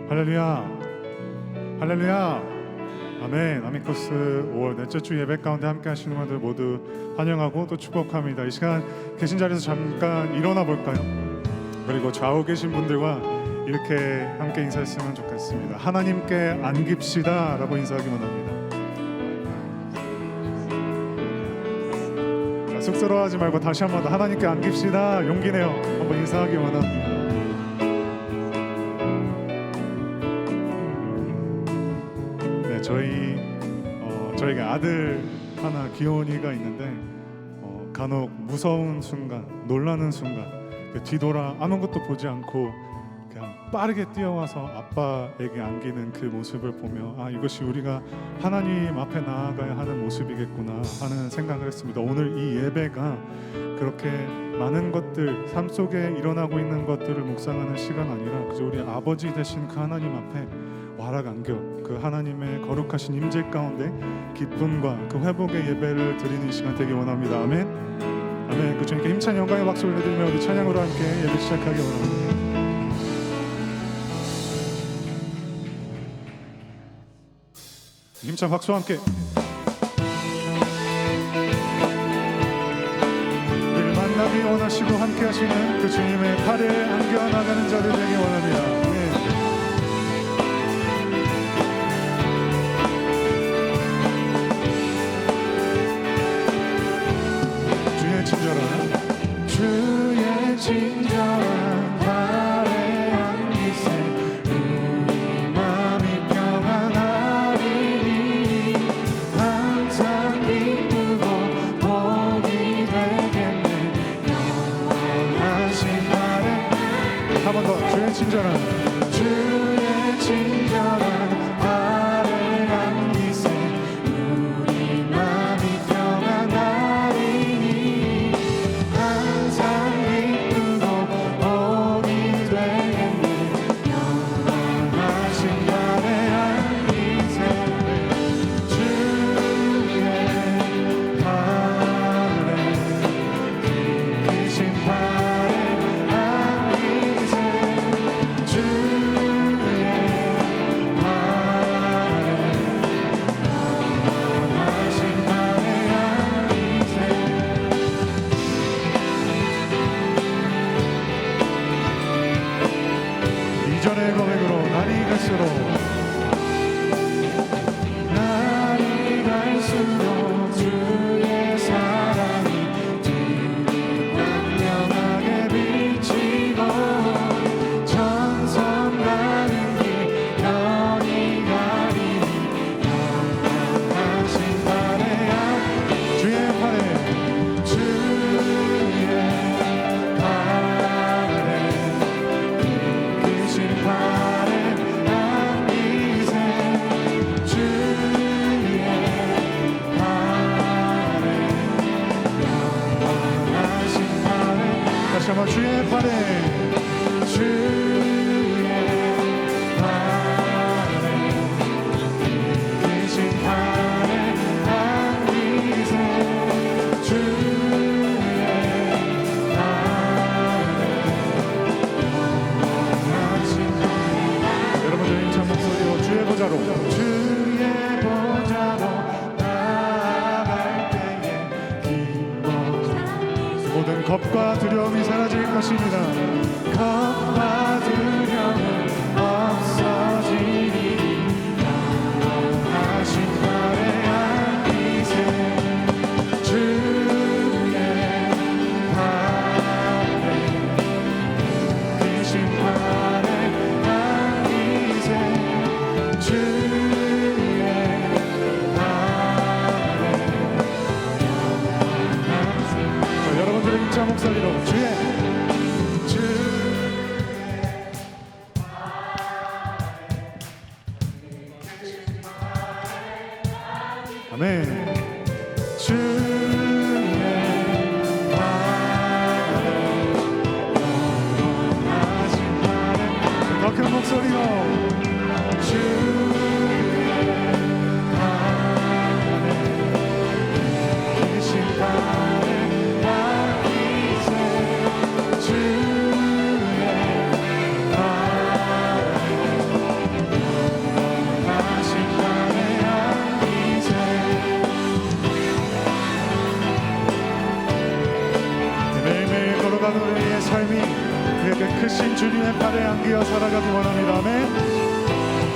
할렐루야, 할렐루야, 아멘. 아미코스 5월 넷째 주 예배 가운데 함께 하시는 분들 모두 환영하고 또 축복합니다. 이 시간 계신 자리에서 잠깐 일어나 볼까요? 그리고 좌우 계신 분들과 이렇게 함께 인사했으면 좋겠습니다. 하나님께 안깁시다 라고 인사하기 원합니다. 자, 쑥스러워하지 말고 다시 한번 더 하나님께 안깁시다, 용기 내어 한번 인사하기 원합니다. 저에게 아들 하나 귀여운이가 있는데 간혹 무서운 순간, 놀라는 순간 뒤돌아 아무것도 보지 않고 그냥 빠르게 뛰어와서 아빠에게 안기는 그 모습을 보며 이것이 우리가 하나님 앞에 나아가야 하는 모습이겠구나 하는 생각을 했습니다. 오늘 이 예배가 그렇게 많은 것들, 삶 속에 일어나고 있는 것들을 묵상하는 시간 아니라 그저 우리 아버지 되신 그 하나님 앞에 와락 안겨 그 하나님의 거룩하신 임재 가운데 기쁨과 그 회복의 예배를 드리는 시간 되기 원합니다. 아멘. 아멘. 그 주님께 힘찬 영광의 박수 올려드리며 우리 찬양으로 함께 예배 시작하기 원합니다. 힘찬 박수와 함께 늘 만나기 원하시고 함께 하시는 그 주님의 팔에 안겨 나가는 자들 되기 원합니다. 주의 친절한 발에 안기세 우리 맘이 평안하리니 항상 기쁘고 복이 되겠네 영원하신 발에 한 번 더 주의 친절한 발에 안기세 우리 맘이 평안하리니 이전의 고백으로 날이 갈수록 주의 사랑이 광명하게 비치고 천성 가는 길 편히 가리니 영원하신 발에 주의 발에 다시 한번 주의 팔에 계신 팔에 안기세 주의 팔에 영원하신 여러분들 힘찬 목소리로 주의 보좌로 나아갈 때에 기뻐 모든 겁과 두려움이 사라질 것입니다. 겁과 두려움은 없어지리 영원하신 발에 안기세 주의 발에 계신 발에 안기세 주의 발에 여러분들의 힘찬 목소리로 주의 기도하는 우리의 삶이 그 크신 주님의 팔에 안기어 살아가기 원합니다. 아멘.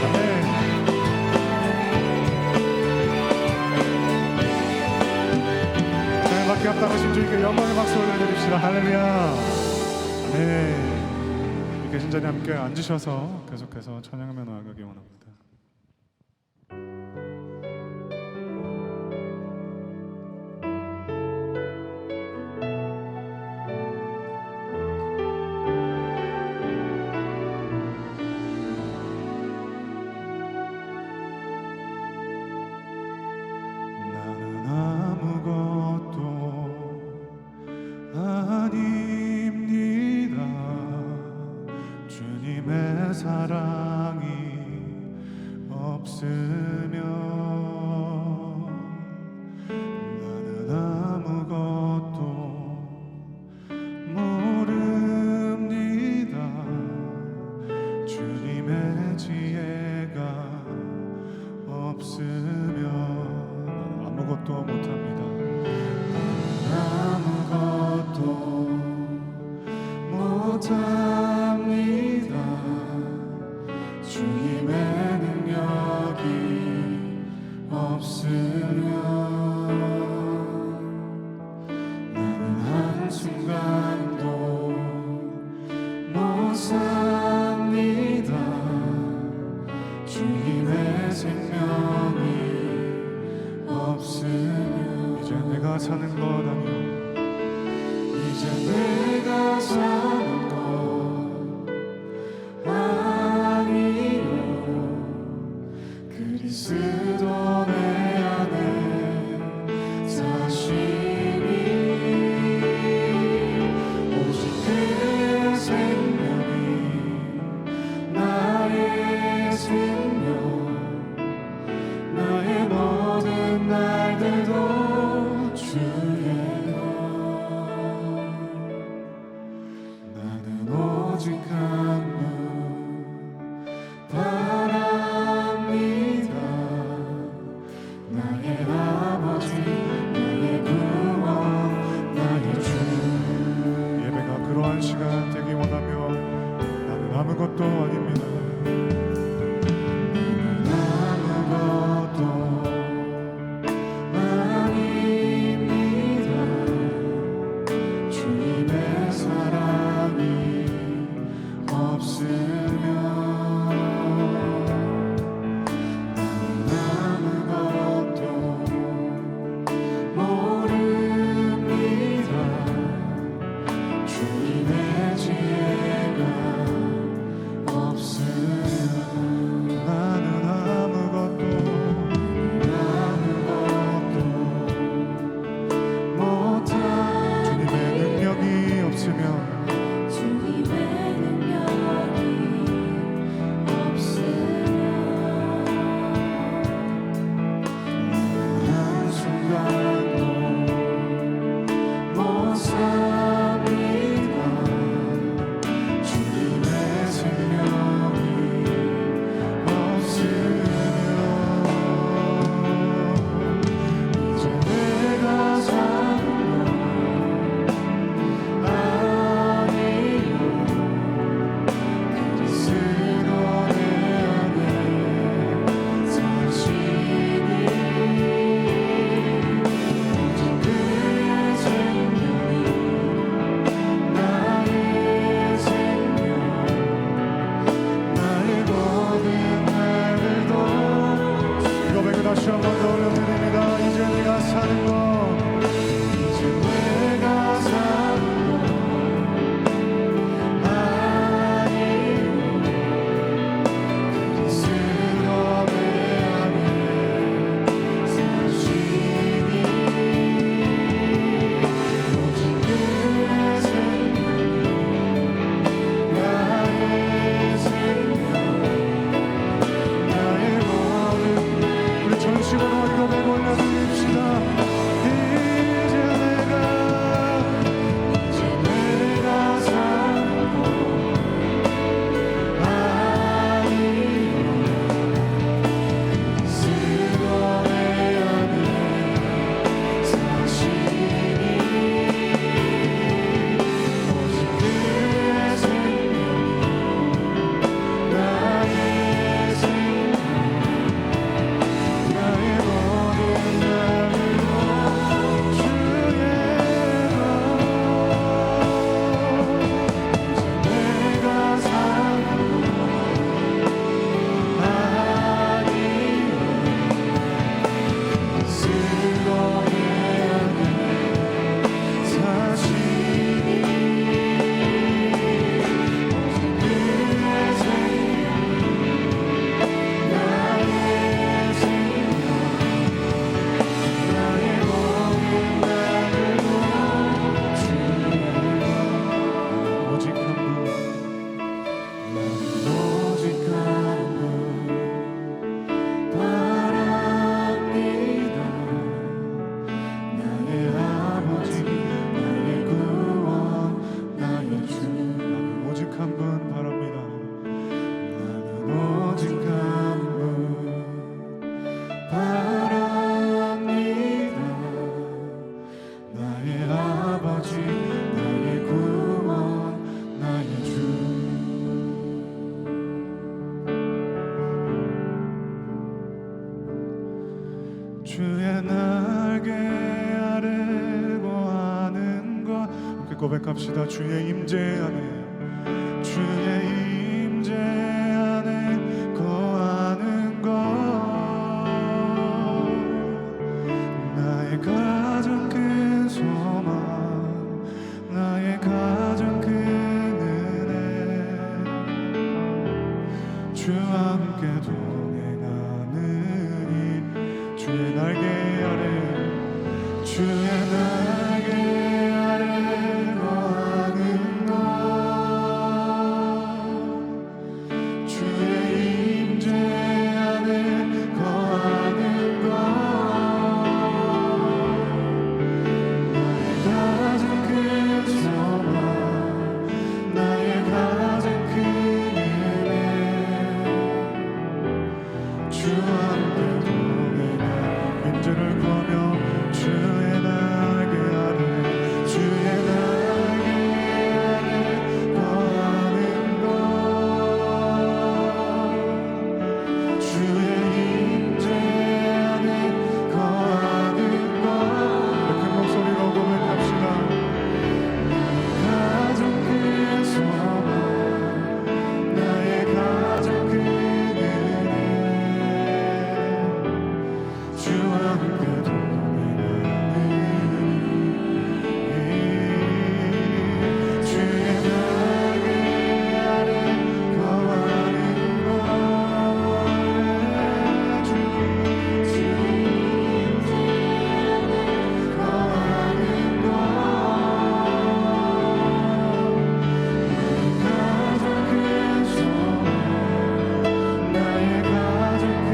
아멘. 하나님밖에 합당하신 주님께 영광의 박수 올려드립시다. 할렐루야. 아멘. 계신 자리에 함께 앉으셔서 계속해서 찬양하며 나아가기 원합니다. 사랑이 없으면 나는 아무것도 모릅니다. 주님의 지혜가 없으면 나는 아무것도 못합니다. 나는 아무것도 못합니다. 주님의 능력이 없으면 나는 한순간도 못 삽니다. 주님의 생명이 없으면 이제 내가 사는 것 아니요 이제 내가 사는 것 그리스도 내 안에 사시니 오직 그의 생명이 나의 생명 나의 모든 날들도 주의 것 나는 오직 한 분 바랍니다. 나의 아버지 나의 구원 나의 주 예배가 그러한 시간 되기 원하며 나는 아무것도 아닙니다. 나는 아무것도 아닙니다. 주님의 사랑이 없으면 주님의 지혜가 없으면 고백합시다. 주의 임재 안에, 주의 임재 안에 거하는 것, 나의 가장 큰 소망, 나의 가장 큰 은혜, 주와 함께 동행하는 이 주의 날개 아래, 주의 날개 아래 거하는 것, 주의 임재 안에 거하는 것, 나의 가장 큰 소망, 나의 가장 큰 은혜, 주와 함께 동행하는 임재를 구하며 주의 날개 아래, 주의 날개 아래 거하는 것, 주의 임재 안에 거하는 것, 큰 목소리로 고백합시다. 가장 큰 소망, 나의 가장 큰 은혜, 주와 함께 동행하는 주의 날개 아래 거하는 것, 주의 임재 거하는 것, 가장 큰 소망, 나의 가장 큰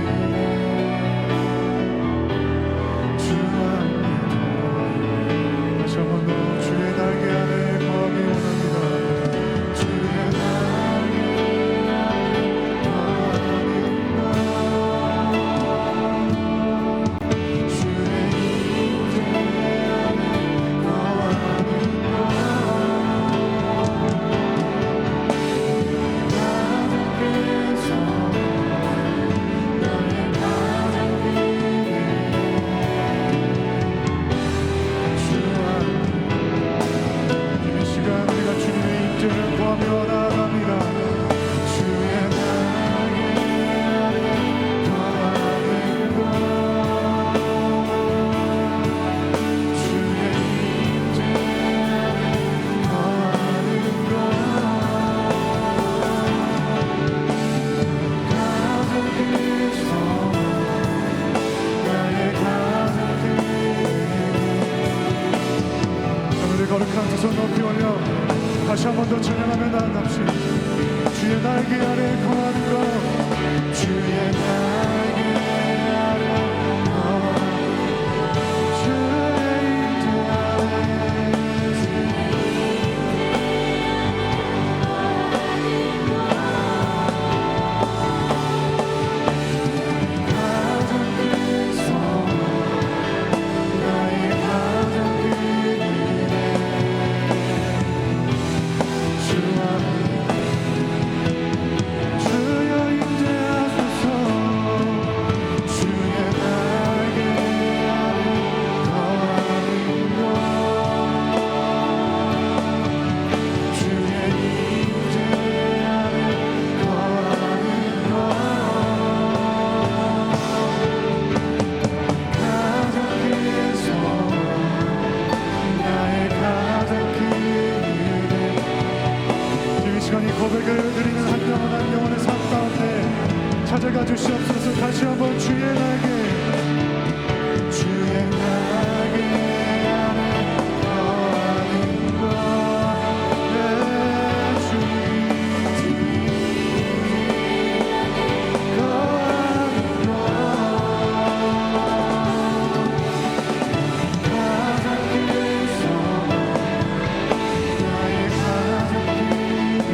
은혜, 주와 함께 다시 한 번 더 주의 날개 아래 거하기 원합니다. 주의 날개 아래 거하는 것, 주의 임재 안에 거하는 것, 가장 큰 소망, 나의 가장 큰 은혜, 주와 이 시간 우리가 주님의 임재를 구하며 나아갑니다. 주의 날개 아래 거하는 것, 주의 임재 안에 거하는 것, 가장 큰 소망, 나의 가장 큰 은혜. 우리 거룩한 두 손 높이 올려 다시 한 번 더 찬양하며 나아갑시다. 주의 날개 아래 거하는 것, 주의 날개 아래 거하는 것, 주의 임재 안에 가장 큰 소망, 나의 가장 큰 은혜, 주와 주여 임재하소서, 주의 날개 아래 거하는 것, 주의 임재 안에 거하는 것, 가장 큰 소망, 나의 가장 큰 은혜. 이 시간이 고백을 드리는 한 영혼 한 영혼의 삶 가운데 찾아가 주시옵소서. 다시 한번 주의 날개, 주의 날개 아래 거하는 것, 내 주님 거하는 것, 가장 큰 소망, 나의 가장 큰 은혜,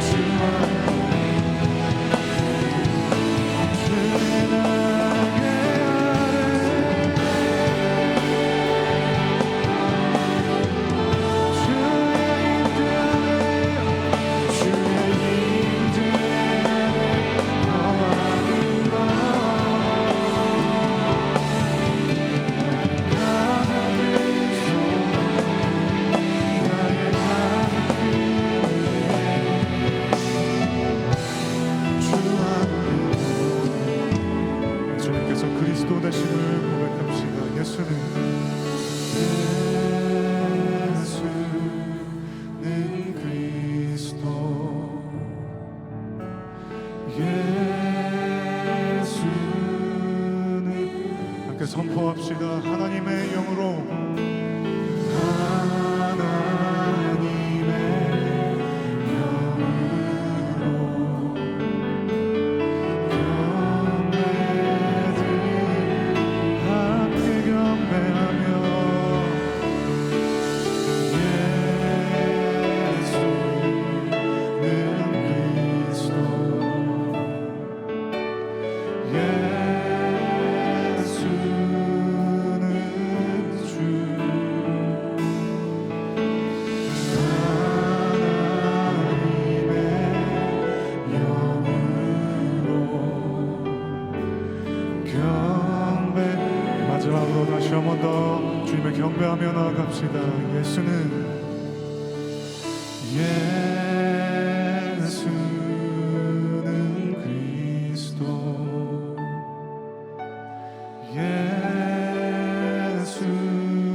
주와 예배하며 나아갑시다. 예수는 그리스도,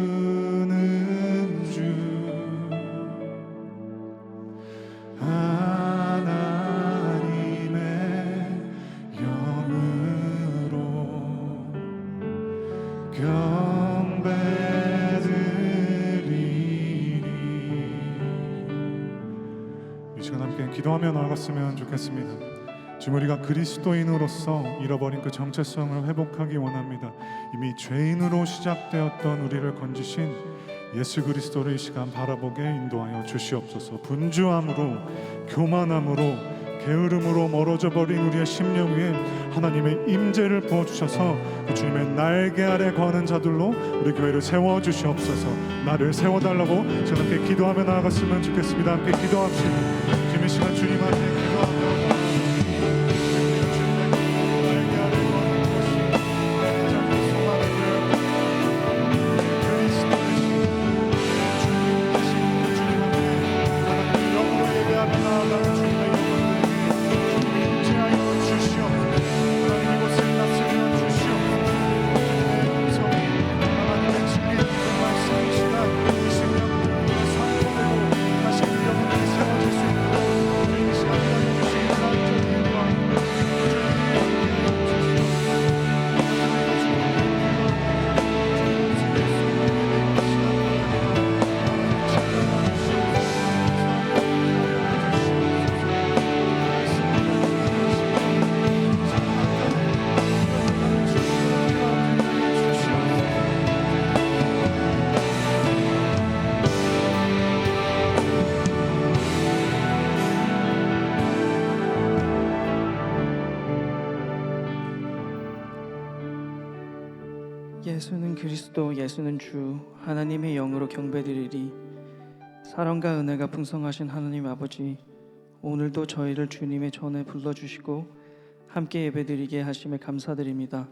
예수는 주, 하나님의 영으로 경배드리니. 이 시간 함께 기도하며 나아갔으면 좋겠습니다. 지금 우리가 그리스도인으로서 잃어버린 그 정체성을 회복하기 원합니다. 이미 죄인으로 시작되었던 우리를 건지신 예수 그리스도를 이 시간 바라보게 인도하여 주시옵소서. 분주함으로, 교만함으로, 게으름으로 멀어져 버린 우리의 심령 위에 하나님의 임재를 부어주셔서 그 주님의 날개 아래 거하는 자들로 우리 교회를 세워주시옵소서. 나를 세워달라고 저는 함께 기도하며 나아갔으면 좋겠습니다. 함께 기도합시다. 지금 이 시간 주님한테 기도하며 예수는 그리스도, 예수는 주, 하나님의 영으로 경배드리리. 사랑과 은혜가 풍성하신 하나님 아버지, 오늘도 저희를 주님의 전에 불러주시고 함께 예배드리게 하심에 감사드립니다.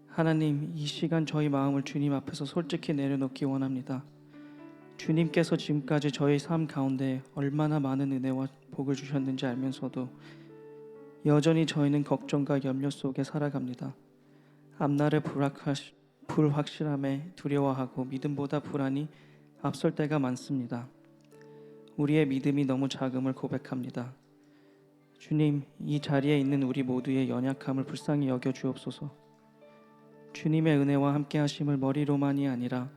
하나님, 이 시간 저희 마음을 주님 앞에서 솔직히 내려놓기 원합니다. 주님께서 지금까지 저희 삶 가운데 얼마나 많은 은혜와 복을 주셨는지 알면서도 여전히 저희는 걱정과 염려 속에 살아갑니다. 앞날의 불확실함에 두려워하고 믿음보다 불안이 앞설 때가 많습니다. 우리의 믿음이 너무 작음을 고백합니다. 주님, 이 자리에 있는 우리 모두의 연약함을 불쌍히 여겨 주옵소서. 주님의 은혜와 함께 하심을 머리로만이 아니라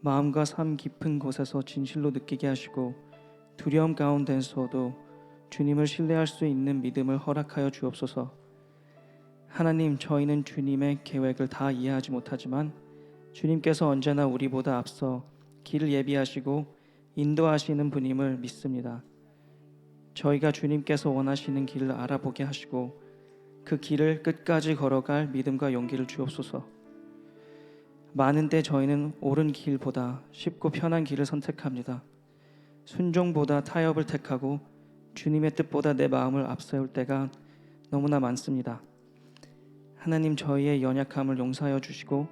마음과 삶 깊은 곳에서 진실로 느끼게 하시고 두려움 가운데서도 주님을 신뢰할 수 있는 믿음을 허락하여 주옵소서. 하나님, 저희는 주님의 계획을 다 이해하지 못하지만 주님께서 언제나 우리보다 앞서 길을 예비하시고 인도하시는 분임을 믿습니다. 저희가 주님께서 원하시는 길을 알아보게 하시고 그 길을 끝까지 걸어갈 믿음과 용기를 주옵소서. 많은데 저희는 옳은 길보다 쉽고 편한 길을 선택합니다. 순종보다 타협을 택하고 주님의 뜻보다 내 마음을 앞세울 때가 너무나 많습니다. 하나님, 저희의 연약함을 용서하여 주시고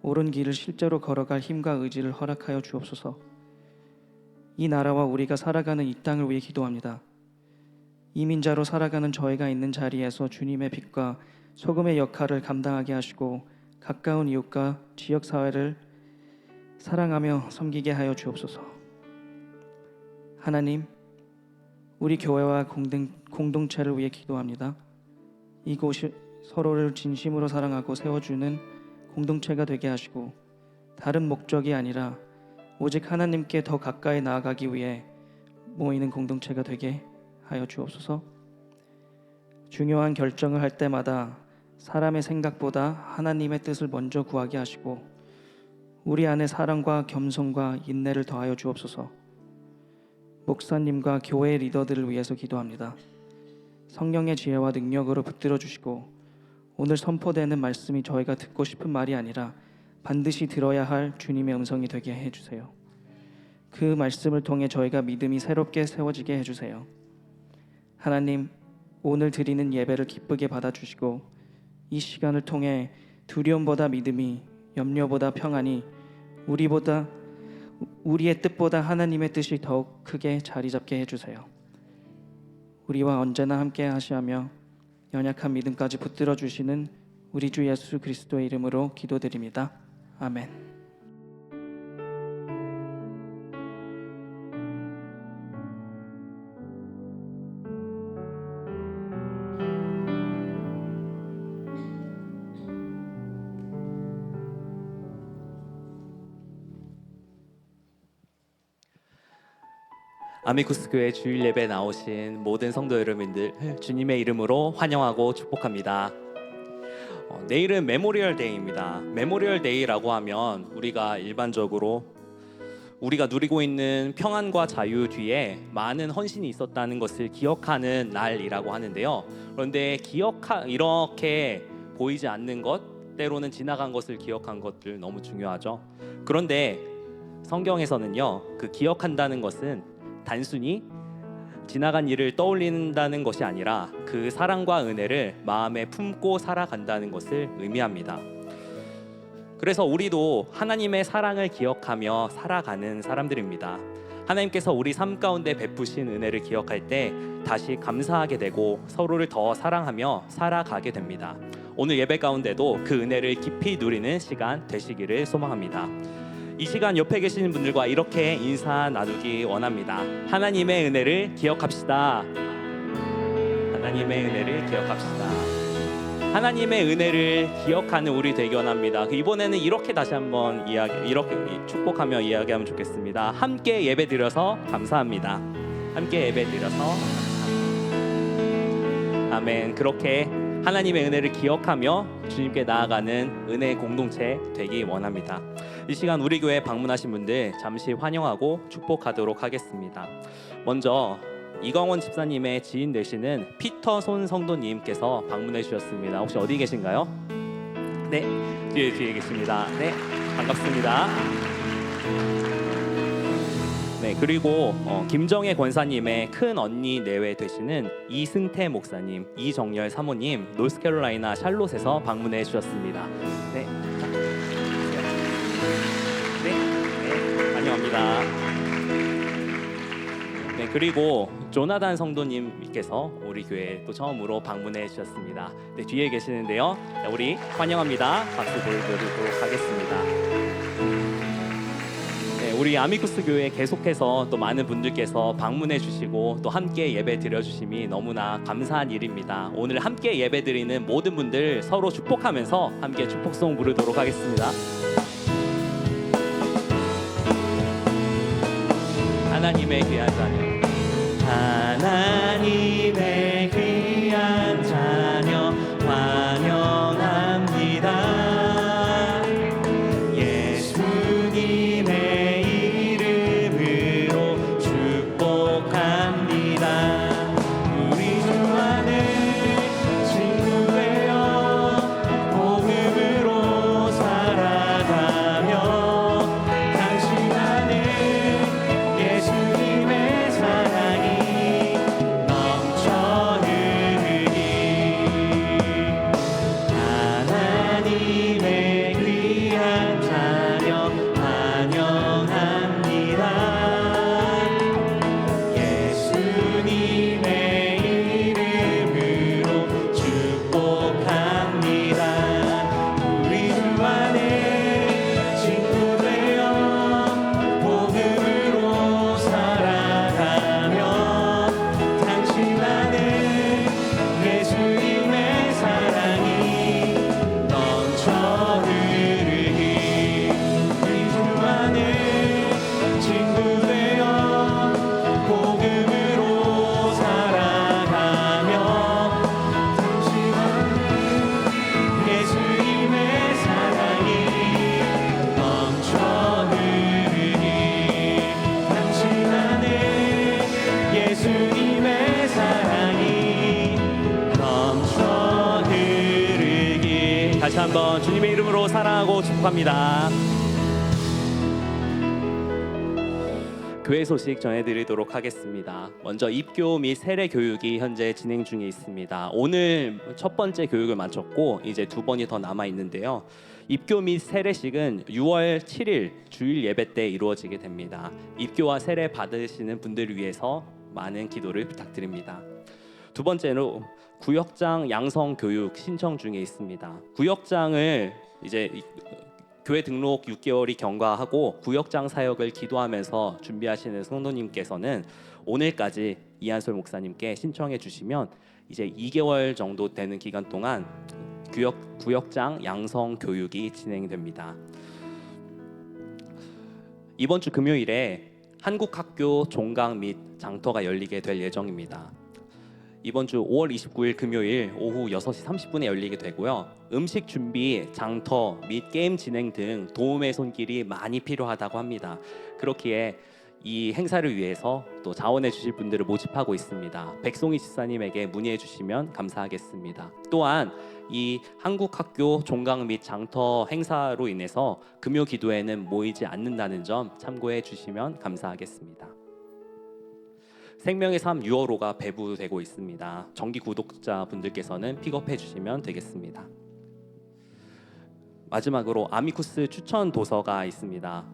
옳은 길을 실제로 걸어갈 힘과 의지를 허락하여 주옵소서. 이 나라와 우리가 살아가는 이 땅을 위해 기도합니다. 이민자로 살아가는 저희가 있는 자리에서 주님의 빛과 소금의 역할을 감당하게 하시고 가까운 이웃과 지역사회를 사랑하며 섬기게 하여 주옵소서. 하나님, 우리 교회와 공동체를 위해 기도합니다. 이곳이 서로를 진심으로 사랑하고 세워주는 공동체가 되게 하시고 다른 목적이 아니라 오직 하나님께 더 가까이 나아가기 위해 모이는 공동체가 되게 하여 주옵소서. 중요한 결정을 할 때마다 사람의 생각보다 하나님의 뜻을 먼저 구하게 하시고 우리 안에 사랑과 겸손과 인내를 더하여 주옵소서. 목사님과 교회 리더들을 위해서 기도합니다. 성령의 지혜와 능력으로 붙들어 주시고 오늘 선포되는 말씀이 저희가 듣고 싶은 말이 아니라 반드시 들어야 할 주님의 음성이 되게 해주세요. 그 말씀을 통해 저희가 믿음이 새롭게 세워지게 해주세요. 하나님, 오늘 드리는 예배를 기쁘게 받아주시고 이 시간을 통해 두려움보다 믿음이, 염려보다 평안이 우리의 뜻보다 하나님의 뜻이 더욱 크게 자리 잡게 해주세요. 우리와 언제나 함께 하시며 연약한 믿음까지 붙들어 주시는 우리 주 예수 그리스도의 이름으로 기도드립니다. 아멘. 아미쿠스 교회 주일 예배 나오신 모든 성도 여러분들 주님의 이름으로 환영하고 축복합니다. 내일은 메모리얼 데이입니다. 메모리얼 데이라고 하면 우리가 일반적으로 우리가 누리고 있는 평안과 자유 뒤에 많은 헌신이 있었다는 것을 기억하는 날이라고 하는데요. 그런데 이렇게 보이지 않는 것, 때로는 지나간 것을 기억한 것들 너무 중요하죠. 그런데 성경에서는요, 그 기억한다는 것은 단순히 지나간 일을 떠올린다는 것이 아니라 그 사랑과 은혜를 마음에 품고 살아간다는 것을 의미합니다. 그래서 우리도 하나님의 사랑을 기억하며 살아가는 사람들입니다. 하나님께서 우리 삶 가운데 베푸신 은혜를 기억할 때 다시 감사하게 되고 서로를 더 사랑하며 살아가게 됩니다. 오늘 예배 가운데도 그 은혜를 깊이 누리는 시간 되시기를 소망합니다. 이 시간 옆에 계시는 분들과 이렇게 인사 나누기 원합니다. 하나님의 은혜를 기억합시다. 하나님의 은혜를 기억합시다. 하나님의 은혜를 기억하는 우리 되기 원합니다. 이번에는 이렇게 다시 한번 이렇게 축복하며 이야기하면 좋겠습니다. 함께 예배드려서 감사합니다. 함께 예배드려서 감사합니다. 아멘. 그렇게 하나님의 은혜를 기억하며 주님께 나아가는 은혜의 공동체 되기 원합니다. 이 시간 우리 교회 방문하신 분들 잠시 환영하고 축복하도록 하겠습니다. 먼저 이광원 집사님의 지인 되시는 피터손 성도님께서 방문해 주셨습니다. 혹시 어디 계신가요? 네, 뒤에 계십니다. 네, 반갑습니다. 네, 그리고 김정혜 권사님의 큰 언니 내외 되시는 이승태 목사님, 이정열 사모님 노스캐롤라이나 샬롯에서 방문해 주셨습니다. 네, 환영합니다. 네, 그리고 조나단 성도님께서 우리 교회에 또 처음으로 방문해 주셨습니다. 네, 뒤에 계시는데요. 자, 우리 환영합니다. 박수 보여드리도록 하겠습니다. 네, 우리 아미쿠스 교회 계속해서 또 많은 분들께서 방문해 주시고 또 함께 예배 드려주심이 너무나 감사한 일입니다. 오늘 함께 예배 드리는 모든 분들 서로 축복하면서 함께 축복송 부르도록 하겠습니다. 하나님의 귀한 자녀, 하나님의 귀한 자녀 환영합니다. 예수님의 이름으로 축복합니다. 우리 주 안에 친구 되어 복음으로 살아가며 당신 안에 예수님의 사랑이 넘쳐 흐르기. 하나님의 귀한 자녀 환영합니다. 예수님의 이름으로 축복합니다. 우리 주 안에 친구 되어 복음으로 살아가며 당신 안에 예수님의 사랑이 넘쳐 흐르기. 우리 주 안에 친구 되어 복음으로 살아가며 당신 안에 예수님의 사랑이 넘쳐 흐르기. 당신 안에 예수님의 사랑이 넘쳐 흐르기. 다시 한번 주님의 이름으로 사랑하고 축복합니다. 교회 소식 전해드리도록 하겠습니다. 먼저 입교 및 세례 교육이 현재 진행 중에 있습니다. 오늘 첫 번째 교육을 마쳤고 이제 두 번이 더 남아 있는데요. 입교 및 세례식은 6월 7일 주일 예배 때 이루어지게 됩니다. 입교와 세례 받으시는 분들을 위해서 많은 기도를 부탁드립니다. 두 번째로 구역장 양성 교육 신청 중에 있습니다. 구역장을 이제 교회 등록 6개월이 경과하고 구역장 사역을 기도하면서 준비하시는 성도님께서는 오늘까지 이한솔 목사님께 신청해 주시면 이제 2개월 정도 되는 기간 동안 구역장 양성 교육이 진행됩니다. 이번 주 금요일에 한국학교 종강 및 장터가 열리게 될 예정입니다. 이번 주 5월 29일 금요일 오후 6시 30분에 열리게 되고요. 음식 준비, 장터 및 게임 진행 등 도움의 손길이 많이 필요하다고 합니다. 그렇기에 이 행사를 위해서 또 자원해 주실 분들을 모집하고 있습니다. 백송이 집사님에게 문의해 주시면 감사하겠습니다. 또한 이 한국학교 종강 및 장터 행사로 인해서 금요 기도회는 모이지 않는다는 점 참고해 주시면 감사하겠습니다. 생명의 삶 6월호가 배부되고 있습니다. 정기 구독자분들께서는 픽업해 주시면 되겠습니다. 마지막으로 아미쿠스 추천 도서가 있습니다.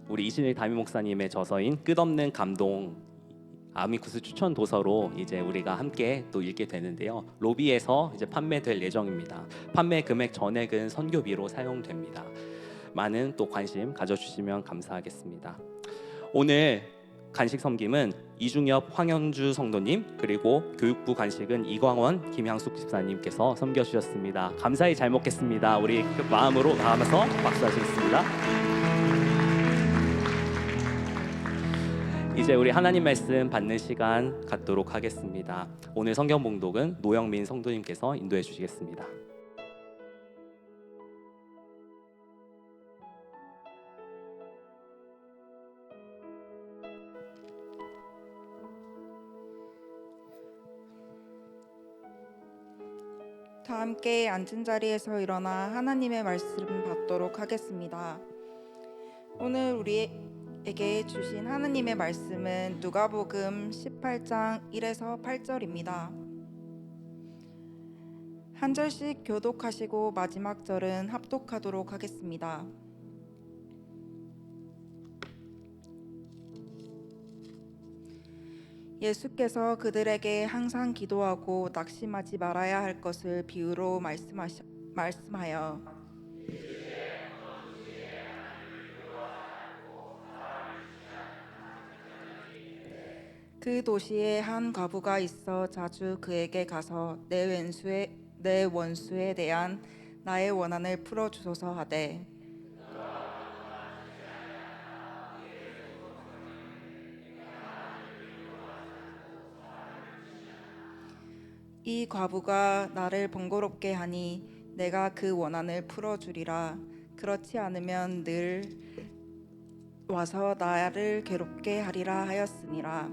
우리 이신일 담임 목사님의 저서인 끝없는 감동 아미쿠스 추천 도서로 이제 우리가 함께 또 읽게 되는데요. 로비에서 이제 판매될 예정입니다. 판매 금액 전액은 선교비로 사용됩니다. 많은 또 관심 가져주시면 감사하겠습니다. 오늘 간식 섬김은 이중엽 황현주 성도님 그리고 교육부 간식은 이광원 김향숙 집사님께서 섬겨주셨습니다. 감사히 잘 먹겠습니다. 우리 마음으로 나가면서 박수하시겠습니다. 이제 우리 하나님 말씀 받는 시간 갖도록 하겠습니다. 오늘 성경 봉독은 노영민 성도님께서 인도해 주시겠습니다. 다 함께 앉은 자리에서 일어나 하나님의 말씀 받도록 하겠습니다. 오늘 우리에게 주신 하나님의 말씀은 누가복음 18장 1에서 8절입니다. 한 절씩 교독하시고 마지막 절은 합독하도록 하겠습니다. 예수께서 그들에게 항상 기도하고 낙심하지 말아야 할 것을 비유로 말씀하여 그 도시에 한 과부가 있어 자주 그에게 가서 내 원수에 대한 나의 원한을 풀어주소서 하되 이 과부가 나를 번거롭게 하니 내가 그 원한을 풀어주리라. 그렇지 않으면 늘 와서 나를 괴롭게 하리라 하였으니라.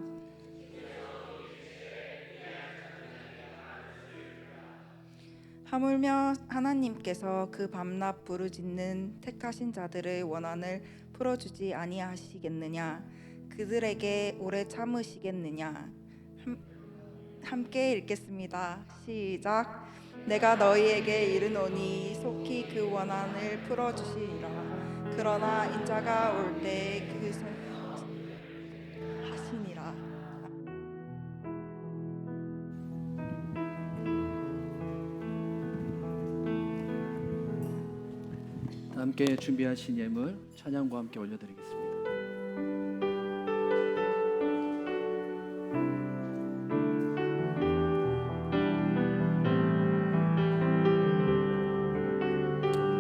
하물며 하나님께서 그 밤낮 부르짖는 택하신 자들의 원한을 풀어주지 아니하시겠느냐? 그들에게 오래 참으시겠느냐? 함께 읽겠습니다. 시작. 내가 너희에게 이르노니 속히 그 원한을 풀어주시리라. 그러나 인자가 올 때 그 하시니라. 함께 준비하신 예물 찬양과 함께 올려드리겠습니다.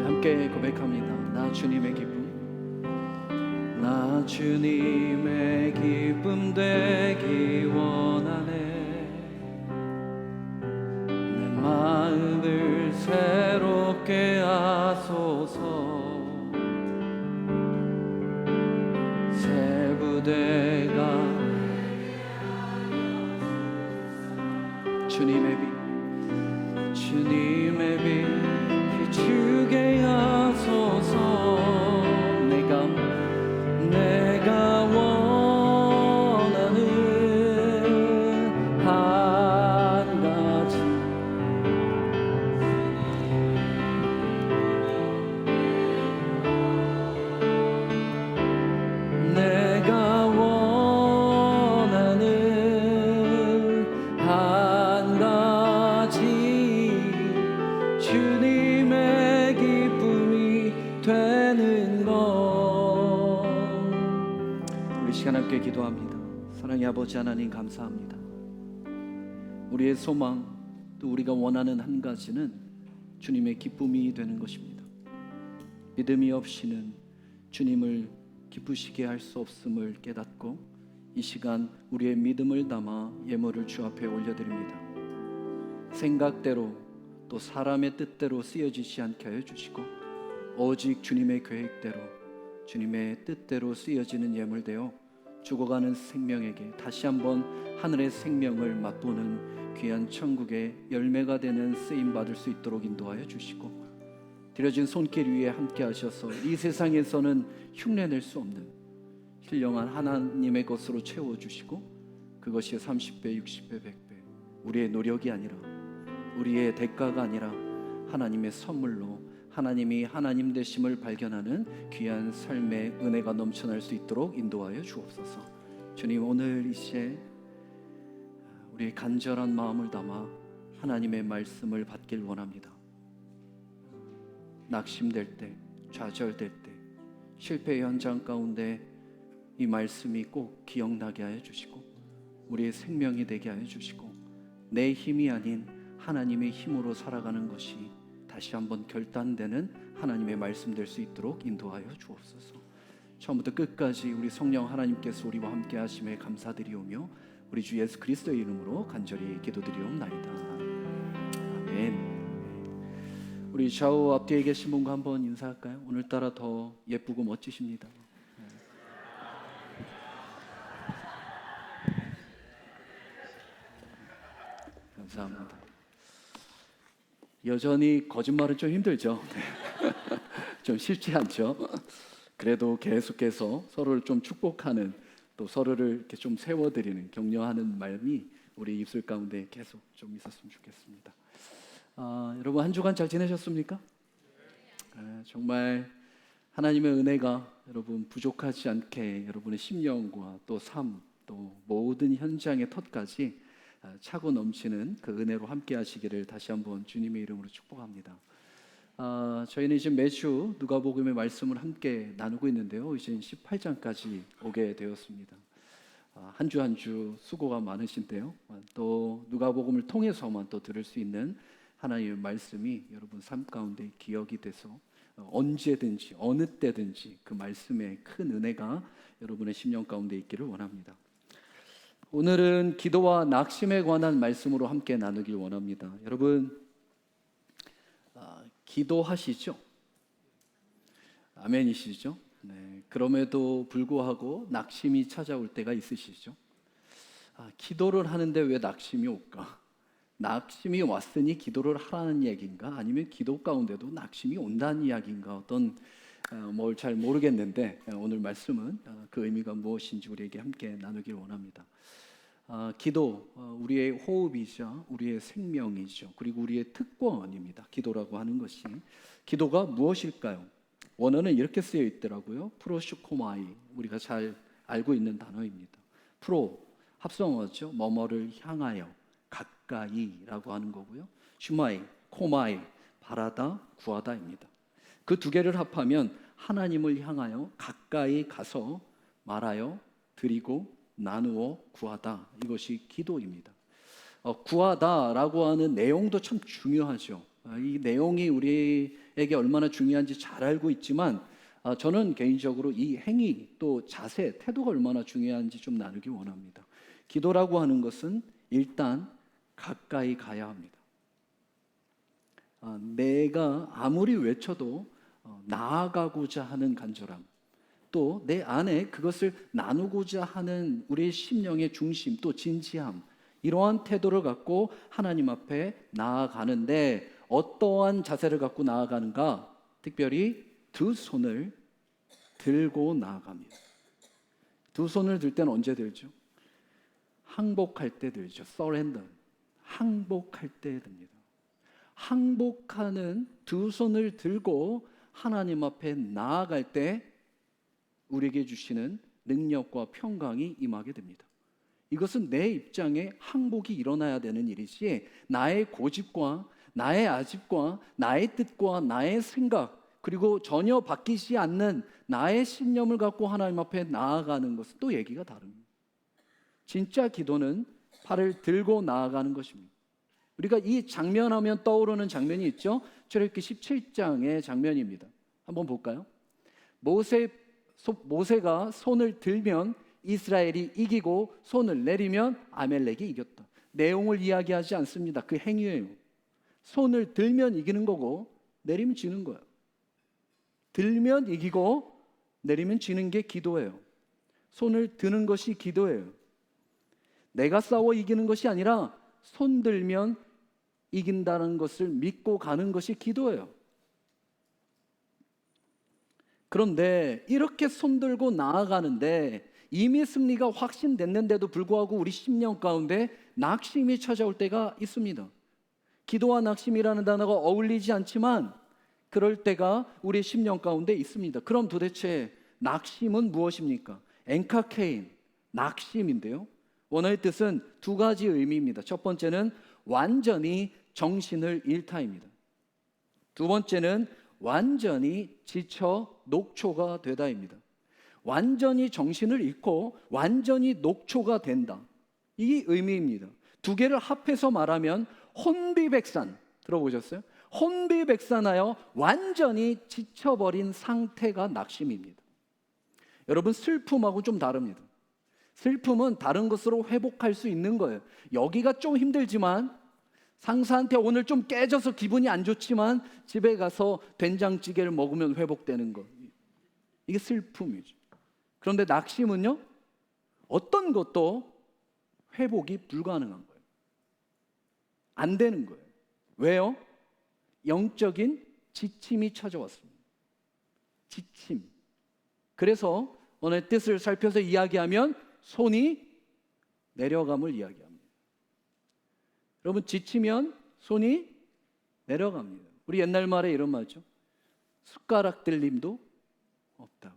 함께 고백합니다. 나 주님의 기쁨, 나 주님의 기쁨 되기 원하네. 내 마음을 새롭게 하소서. 새 부대가 주님의 빛, 주님의 빛 비추게 하소서. 내가 원하는 한 가지 시간 함께 기도합니다. 사랑의 아버지 하나님 감사합니다. 우리의 소망 또 우리가 원하는 한 가지는 주님의 기쁨이 되는 것입니다. 믿음이 없이는 주님을 기쁘시게 할 수 없음을 깨닫고 이 시간 우리의 믿음을 담아 예물을 주 앞에 올려드립니다. 생각대로 또 사람의 뜻대로 쓰여지지 않게 하여 주시고 오직 주님의 계획대로 주님의 뜻대로 쓰여지는 예물 되어 죽어가는 생명에게 다시 한번 하늘의 생명을 맛보는 귀한 천국의 열매가 되는 쓰임 받을 수 있도록 인도하여 주시고 드려진 손길 위에 함께 하셔서 이 세상에서는 흉내낼 수 없는 신령한 하나님의 것으로 채워주시고 그것이 30배, 60배, 100배 우리의 노력이 아니라 우리의 대가가 아니라 하나님의 선물로 하나님이 하나님 되심을 발견하는 귀한 삶의 은혜가 넘쳐날 수 있도록 인도하여 주옵소서. 주님, 오늘 이 시에 우리의 간절한 마음을 담아 하나님의 말씀을 받길 원합니다. 낙심될 때, 좌절될 때, 실패의 현장 가운데 이 말씀이 꼭 기억나게 하여 주시고 우리의 생명이 되게 하여 주시고 내 힘이 아닌 하나님의 힘으로 살아가는 것이 다시 한번 결단되는 하나님의 말씀 될 수 있도록 인도하여 주옵소서. 처음부터 끝까지 우리 성령 하나님께서 우리와 함께 하심에 감사드리오며 우리 주 예수 그리스도의 이름으로 간절히 기도드리옵나이다. 아멘. 우리 좌우 앞뒤에 계신 분과 한번 인사할까요? 오늘따라 더 예쁘고 멋지십니다. 감사합니다. 여전히 거짓말은 좀 힘들죠. 좀 쉽지 않죠. 그래도 계속해서 서로를 좀 축복하는 또 서로를 이렇게 좀 세워드리는 격려하는 마음이 우리 입술 가운데 계속 좀 있었으면 좋겠습니다. 여러분 한 주간 잘 지내셨습니까? 정말 하나님의 은혜가 여러분 부족하지 않게 여러분의 심령과 또 삶, 또 모든 현장의 터까지 차고 넘치는 그 은혜로 함께 하시기를 다시 한번 주님의 이름으로 축복합니다. 저희는 이제 매주 누가복음의 말씀을 함께 나누고 있는데요. 이제 18장까지 오게 되었습니다. 한 주 한 주 수고가 많으신데요. 또 누가복음을 통해서만 또 들을 수 있는 하나님의 말씀이 여러분 삶 가운데 기억이 돼서 언제든지 어느 때든지 그 말씀의 큰 은혜가 여러분의 심령 가운데 있기를 원합니다. 오늘은 기도와 낙심에 관한 말씀으로 함께 나누길 원합니다. 여러분 기도하시죠? 아멘이시죠? 네, 그럼에도 불구하고 낙심이 찾아올 때가 있으시죠? 기도를 하는데 왜 낙심이 올까? 낙심이 왔으니 기도를 하라는 얘기인가? 아니면 기도 가운데도 낙심이 온다는 이야기인가? 어떤 뭘 잘 모르겠는데 오늘 말씀은 그 의미가 무엇인지 우리에게 함께 나누길 원합니다. 기도, 우리의 호흡이죠. 우리의 생명이죠. 그리고 우리의 특권입니다. 기도라고 하는 것이. 기도가 무엇일까요? 원어는 이렇게 쓰여 있더라고요. 프로슈코마이, 우리가 잘 알고 있는 단어입니다. 프로, 합성어죠. 뭐뭐를 향하여, 가까이라고 하는 거고요. 슈마이, 코마이, 바라다, 구하다입니다. 그 두 개를 합하면 하나님을 향하여 가까이 가서 말하여 드리고 나누어 구하다, 이것이 기도입니다. 구하다라고 하는 내용도 참 중요하죠. 이 내용이 우리에게 얼마나 중요한지 잘 알고 있지만 저는 개인적으로 이 행위 또 자세, 태도가 얼마나 중요한지 좀 나누기 원합니다. 기도라고 하는 것은 일단 가까이 가야 합니다. 내가 아무리 외쳐도 나아가고자 하는 간절함, 또 내 안에 그것을 나누고자 하는 우리의 심령의 중심, 또 진지함, 이러한 태도를 갖고 하나님 앞에 나아가는데 어떠한 자세를 갖고 나아가는가? 특별히 두 손을 들고 나아갑니다. 두 손을 들 때는 언제 들죠? 항복할 때 들죠. surrender. 항복할 때 듭니다. 항복하는 두 손을 들고 하나님 앞에 나아갈 때 우리에게 주시는 능력과 평강이 임하게 됩니다. 이것은 내 입장에 항복이 일어나야 되는 일이지 나의 고집과 나의 아집과 나의 뜻과 나의 생각, 그리고 전혀 바뀌지 않는 나의 신념을 갖고 하나님 앞에 나아가는 것은 또 얘기가 다릅니다. 진짜 기도는 팔을 들고 나아가는 것입니다. 우리가 이 장면 하면 떠오르는 장면이 있죠. 출애굽기 17장의 장면입니다. 한번 볼까요? 모세가 손을 들면 이스라엘이 이기고 손을 내리면 아멜렉이 이겼다. 내용을 이야기하지 않습니다. 그 행위예요. 손을 들면 이기는 거고 내리면 지는 거예요. 들면 이기고 내리면 지는 게 기도예요. 손을 드는 것이 기도예요. 내가 싸워 이기는 것이 아니라 손 들면 이긴다는 것을 믿고 가는 것이 기도예요. 그런데 이렇게 손 들고 나아가는데 이미 승리가 확신됐는데도 불구하고 우리 심령 가운데 낙심이 찾아올 때가 있습니다. 기도와 낙심이라는 단어가 어울리지 않지만 그럴 때가 우리 심령 가운데 있습니다. 그럼 도대체 낙심은 무엇입니까? 엔카케인, 낙심인데요. 원어의 뜻은 두 가지 의미입니다. 첫 번째는 완전히 정신을 잃다입니다. 두 번째는 완전히 지쳐 녹초가 되다입니다. 완전히 정신을 잃고 완전히 녹초가 된다. 이 의미입니다. 두 개를 합해서 말하면 혼비백산, 들어보셨어요? 혼비백산하여 완전히 지쳐버린 상태가 낙심입니다. 여러분, 슬픔하고 좀 다릅니다. 슬픔은 다른 것으로 회복할 수 있는 거예요. 여기가 좀 힘들지만, 상사한테 오늘 좀 깨져서 기분이 안 좋지만 집에 가서 된장찌개를 먹으면 회복되는 거. 이게 슬픔이죠. 그런데 낙심은요, 어떤 것도 회복이 불가능한 거예요. 안 되는 거예요. 왜요? 영적인 지침이 찾아왔습니다. 지침. 그래서 오늘 뜻을 살펴서 이야기하면 손이 내려감을 이야기합니다. 여러분, 지치면 손이 내려갑니다. 우리 옛날 말에 이런 말이죠. 숟가락 들림도 없다고.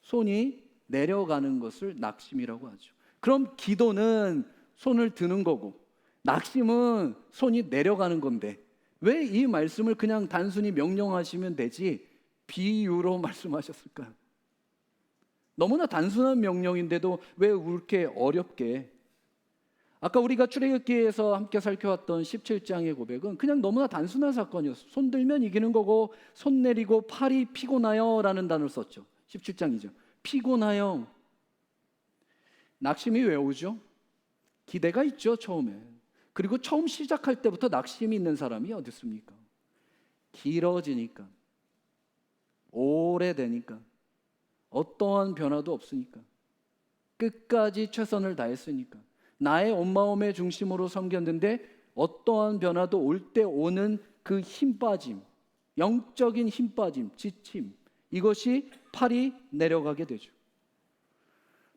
손이 내려가는 것을 낙심이라고 하죠. 그럼 기도는 손을 드는 거고 낙심은 손이 내려가는 건데 왜 이 말씀을 그냥 단순히 명령하시면 되지 비유로 말씀하셨을까요? 너무나 단순한 명령인데도 왜 그렇게 어렵게? 아까 우리가 출애굽기에서 함께 살펴왔던 17장의 고백은 그냥 너무나 단순한 사건이었어요. 손 들면 이기는 거고 손 내리고 팔이 피곤하여 라는 단어를 썼죠. 17장이죠. 피곤하여. 낙심이 왜 오죠? 기대가 있죠, 처음에. 그리고 처음 시작할 때부터 낙심이 있는 사람이 어디 있습니까? 길어지니까, 오래되니까, 어떠한 변화도 없으니까, 끝까지 최선을 다했으니까, 나의 온 마음의 중심으로 섬겼는데 어떠한 변화도 올 때 오는 그 힘 빠짐, 영적인 힘 빠짐, 지침, 이것이 팔이 내려가게 되죠.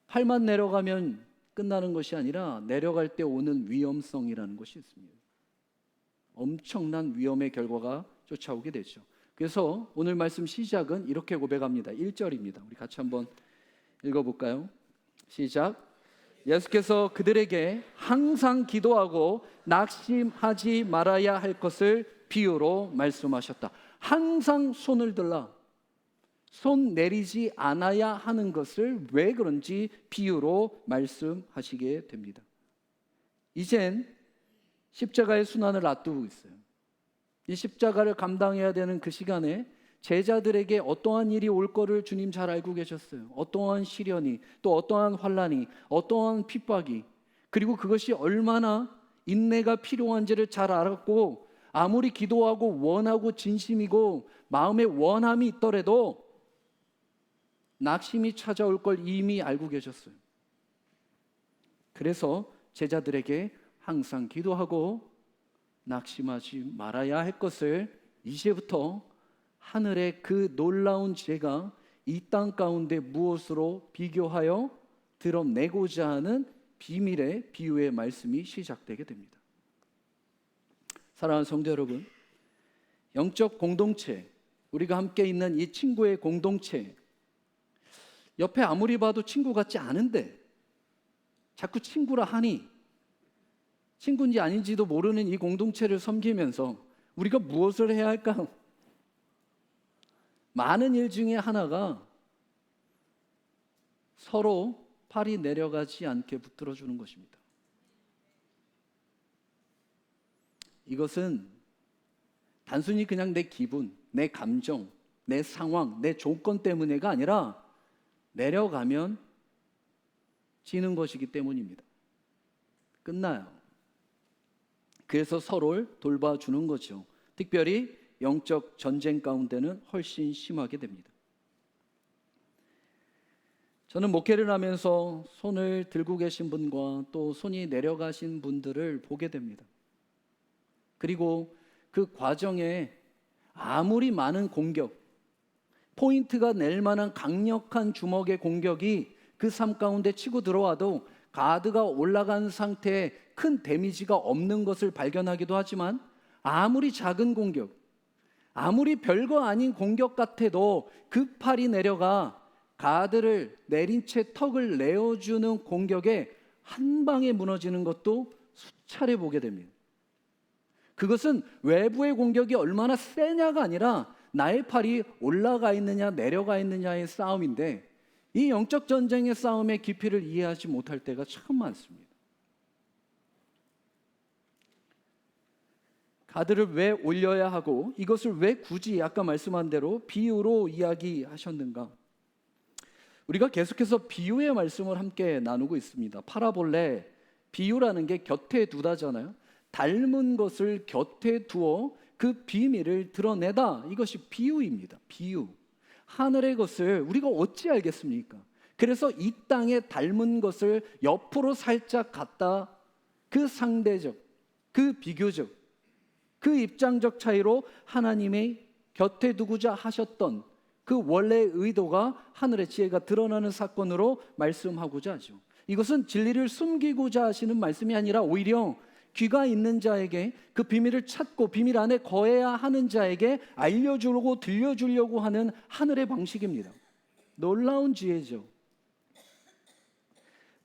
팔만 내려가면 끝나는 것이 아니라 내려갈 때 오는 위험성이라는 것이 있습니다. 엄청난 위험의 결과가 쫓아오게 되죠. 그래서 오늘 말씀 시작은 이렇게 고백합니다. 1절입니다. 우리 같이 한번 읽어볼까요? 시작. 예수께서 그들에게 항상 기도하고 낙심하지 말아야 할 것을 비유로 말씀하셨다. 항상 손을 들라. 손 내리지 않아야 하는 것을 왜 그런지 비유로 말씀하시게 됩니다. 이젠 십자가의 순환을 앞두고 있어요. 이 십자가를 감당해야 되는 그 시간에 제자들에게 어떠한 일이 올 거를 주님 잘 알고 계셨어요. 어떠한 시련이, 또 어떠한 환난이, 어떠한 핍박이, 그리고 그것이 얼마나 인내가 필요한지를 잘 알았고 아무리 기도하고 원하고 진심이고 마음에 원함이 있더라도 낙심이 찾아올 걸 이미 알고 계셨어요. 그래서 제자들에게 항상 기도하고 낙심하지 말아야 할 것을 이제부터 하늘의 그 놀라운 지혜가 이 땅 가운데 무엇으로 비교하여 드러내고자 하는 비밀의 비유의 말씀이 시작되게 됩니다. 사랑하는 성도 여러분, 영적 공동체, 우리가 함께 있는 이 친구의 공동체, 옆에 아무리 봐도 친구 같지 않은데 자꾸 친구라 하니 친구인지 아닌지도 모르는 이 공동체를 섬기면서 우리가 무엇을 해야 할까요? 많은 일 중에 하나가 서로 팔이 내려가지 않게 붙들어 주는 것입니다. 이것은 단순히 그냥 내 기분, 내 감정, 내 상황, 내 조건 때문에가 아니라 내려가면 지는 것이기 때문입니다. 끝나요. 그래서 서로를 돌봐주는 거죠. 특별히 영적 전쟁 가운데는 훨씬 심하게 됩니다. 저는 목회를 하면서 손을 들고 계신 분과 또 손이 내려가신 분들을 보게 됩니다. 그리고 그 과정에 아무리 많은 공격, 포인트가 낼 만한 강력한 주먹의 공격이 그 삶 가운데 치고 들어와도 가드가 올라간 상태에 큰 데미지가 없는 것을 발견하기도 하지만, 아무리 작은 공격, 아무리 별거 아닌 공격 같아도 그 팔이 내려가 가드를 내린 채 턱을 내어주는 공격에 한 방에 무너지는 것도 수차례 보게 됩니다. 그것은 외부의 공격이 얼마나 세냐가 아니라 나의 팔이 올라가 있느냐 내려가 있느냐의 싸움인데, 이 영적 전쟁의 싸움의 깊이를 이해하지 못할 때가 참 많습니다. 가드를 왜 올려야 하고 이것을 왜 굳이 아까 말씀한 대로 비유로 이야기하셨는가? 우리가 계속해서 비유의 말씀을 함께 나누고 있습니다. 파라볼레, 비유라는 게 곁에 두다잖아요. 닮은 것을 곁에 두어 그 비밀을 드러내다, 이것이 비유입니다. 비유. 하늘의 것을 우리가 어찌 알겠습니까? 그래서 이 땅에 닮은 것을 옆으로 살짝 갖다 그 상대적, 그 비교적, 그 입장적 차이로 하나님의 곁에 두고자 하셨던 그 원래의 의도가 하늘의 지혜가 드러나는 사건으로 말씀하고자 하죠. 이것은 진리를 숨기고자 하시는 말씀이 아니라 오히려 귀가 있는 자에게 그 비밀을 찾고 비밀 안에 거해야 하는 자에게 알려주려고 들려주려고 하는 하늘의 방식입니다. 놀라운 지혜죠.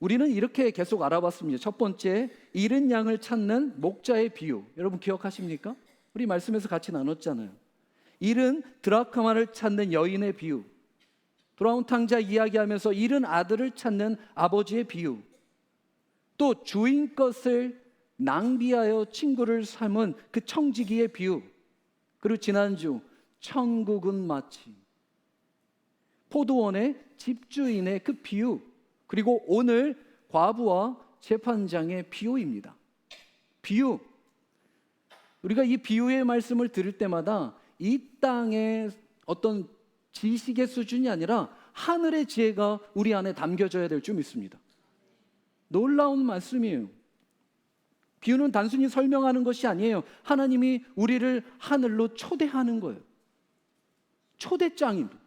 우리는 이렇게 계속 알아봤습니다. 첫 번째, 잃은 양을 찾는 목자의 비유. 여러분 기억하십니까? 우리 말씀에서 같이 나눴잖아요. 잃은 드라크마를 찾는 여인의 비유, 돌아온 탕자 이야기하면서 잃은 아들을 찾는 아버지의 비유, 또 주인 것을 낭비하여 친구를 삼은 그 청지기의 비유, 그리고 지난주 천국은 마치, 포도원의 집주인의 그 비유, 그리고 오늘 과부와 재판장의 비유입니다. 비유. 우리가 이 비유의 말씀을 들을 때마다 이 땅의 어떤 지식의 수준이 아니라 하늘의 지혜가 우리 안에 담겨져야 될 줄 믿습니다. 놀라운 말씀이에요. 비유는 단순히 설명하는 것이 아니에요. 하나님이 우리를 하늘로 초대하는 거예요. 초대장입니다.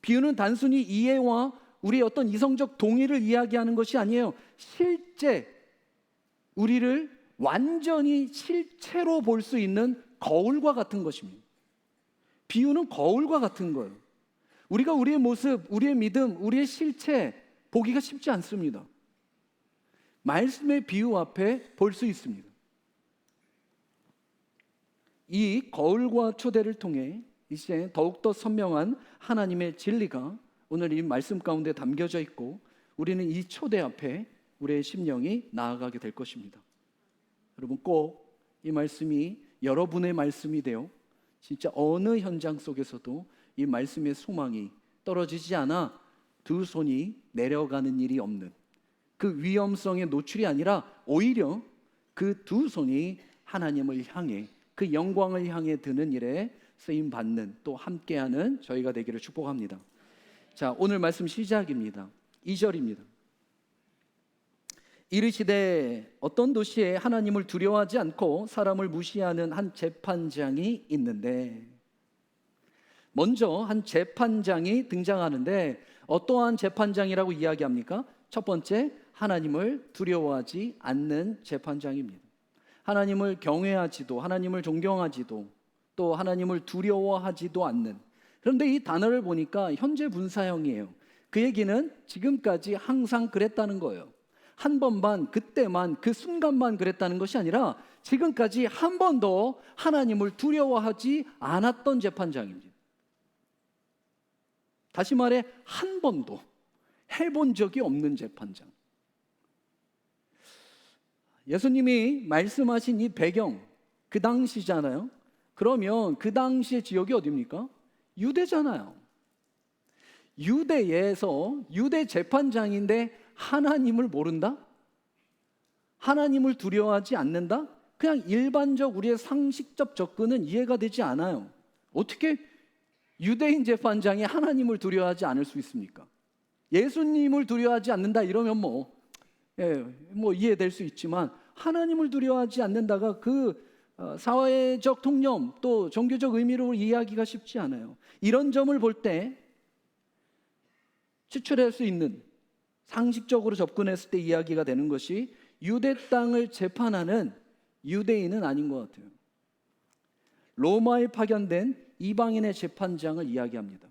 비유는 단순히 이해와 우리의 어떤 이성적 동의를 이야기하는 것이 아니에요. 실제 우리를 완전히 실체로 볼 수 있는 거울과 같은 것입니다. 비유는 거울과 같은 거예요. 우리가 우리의 모습, 우리의 믿음, 우리의 실체 보기가 쉽지 않습니다. 말씀의 비유 앞에 볼 수 있습니다. 이 거울과 초대를 통해 이제 더욱더 선명한 하나님의 진리가 오늘 이 말씀 가운데 담겨져 있고, 우리는 이 초대 앞에 우리의 심령이 나아가게 될 것입니다. 여러분 꼭 이 말씀이 여러분의 말씀이 되어 진짜 어느 현장 속에서도 이 말씀의 소망이 떨어지지 않아 두 손이 내려가는 일이 없는, 그 위험성의 노출이 아니라 오히려 그 두 손이 하나님을 향해, 그 영광을 향해 드는 일에 쓰임 받는, 또 함께하는 저희가 되기를 축복합니다. 자, 오늘 말씀 시작입니다. 2절입니다. 이르시되 어떤 도시에 하나님을 두려워하지 않고 사람을 무시하는 한 재판장이 있는데, 먼저 한 재판장이 등장하는데 어떠한 재판장이라고 이야기합니까? 첫 번째, 하나님을 두려워하지 않는 재판장입니다. 하나님을 경외하지도, 하나님을 존경하지도, 또 하나님을 두려워하지도 않는. 그런데 이 단어를 보니까 현재 분사형이에요. 그 얘기는 지금까지 항상 그랬다는 거예요. 한 번만, 그때만, 그 순간만 그랬다는 것이 아니라 지금까지 한 번도 하나님을 두려워하지 않았던 재판장입니다. 다시 말해 한 번도 해본 적이 없는 재판장. 예수님이 말씀하신 이 배경, 그 당시잖아요. 그러면 그 당시의 지역이 어디입니까? 유대잖아요. 유대에서 유대 재판장인데 하나님을 모른다? 하나님을 두려워하지 않는다? 그냥 일반적 우리의 상식적 접근은 이해가 되지 않아요. 어떻게 유대인 재판장이 하나님을 두려워하지 않을 수 있습니까? 예수님을 두려워하지 않는다 이러면 뭐 이해될 수 있지만, 하나님을 두려워하지 않는다가 그 사회적 통념 또 종교적 의미로 이해하기가 쉽지 않아요. 이런 점을 볼 때 추출할 수 있는, 상식적으로 접근했을 때 이야기가 되는 것이 유대 땅을 재판하는 유대인은 아닌 것 같아요. 로마에 파견된 이방인의 재판장을 이야기합니다.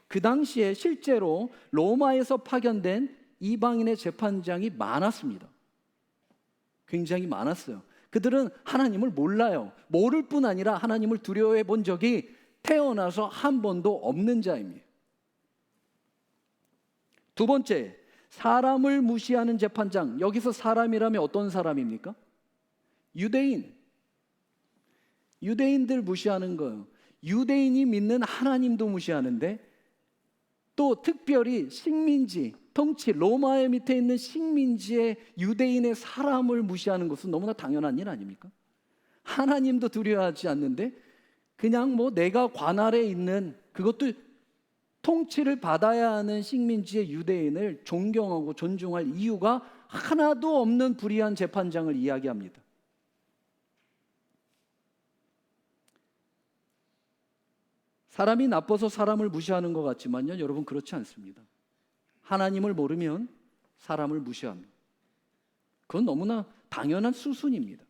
그 당시에 실제로 로마에서 파견된 이방인의 재판장이 많았습니다. 굉장히 많았어요. 그들은 하나님을 몰라요. 모를 뿐 아니라 하나님을 두려워해 본 적이 태어나서 한 번도 없는 자입니다. 두 번째, 사람을 무시하는 재판장. 여기서 사람이라면 어떤 사람입니까? 유대인. 유대인들 무시하는 거예요. 유대인이 믿는 하나님도 무시하는데, 또 특별히 식민지, 통치, 로마의 밑에 있는 식민지의 유대인의 사람을 무시하는 것은 너무나 당연한 일 아닙니까? 하나님도 두려워하지 않는데 그냥 내가 관할에 있는, 그것도 통치를 받아야 하는 식민지의 유대인을 존경하고 존중할 이유가 하나도 없는 불의한 재판장을 이야기합니다. 사람이 나빠서 사람을 무시하는 것 같지만요, 여러분 그렇지 않습니다. 하나님을 모르면 사람을 무시합니다. 그건 너무나 당연한 수순입니다.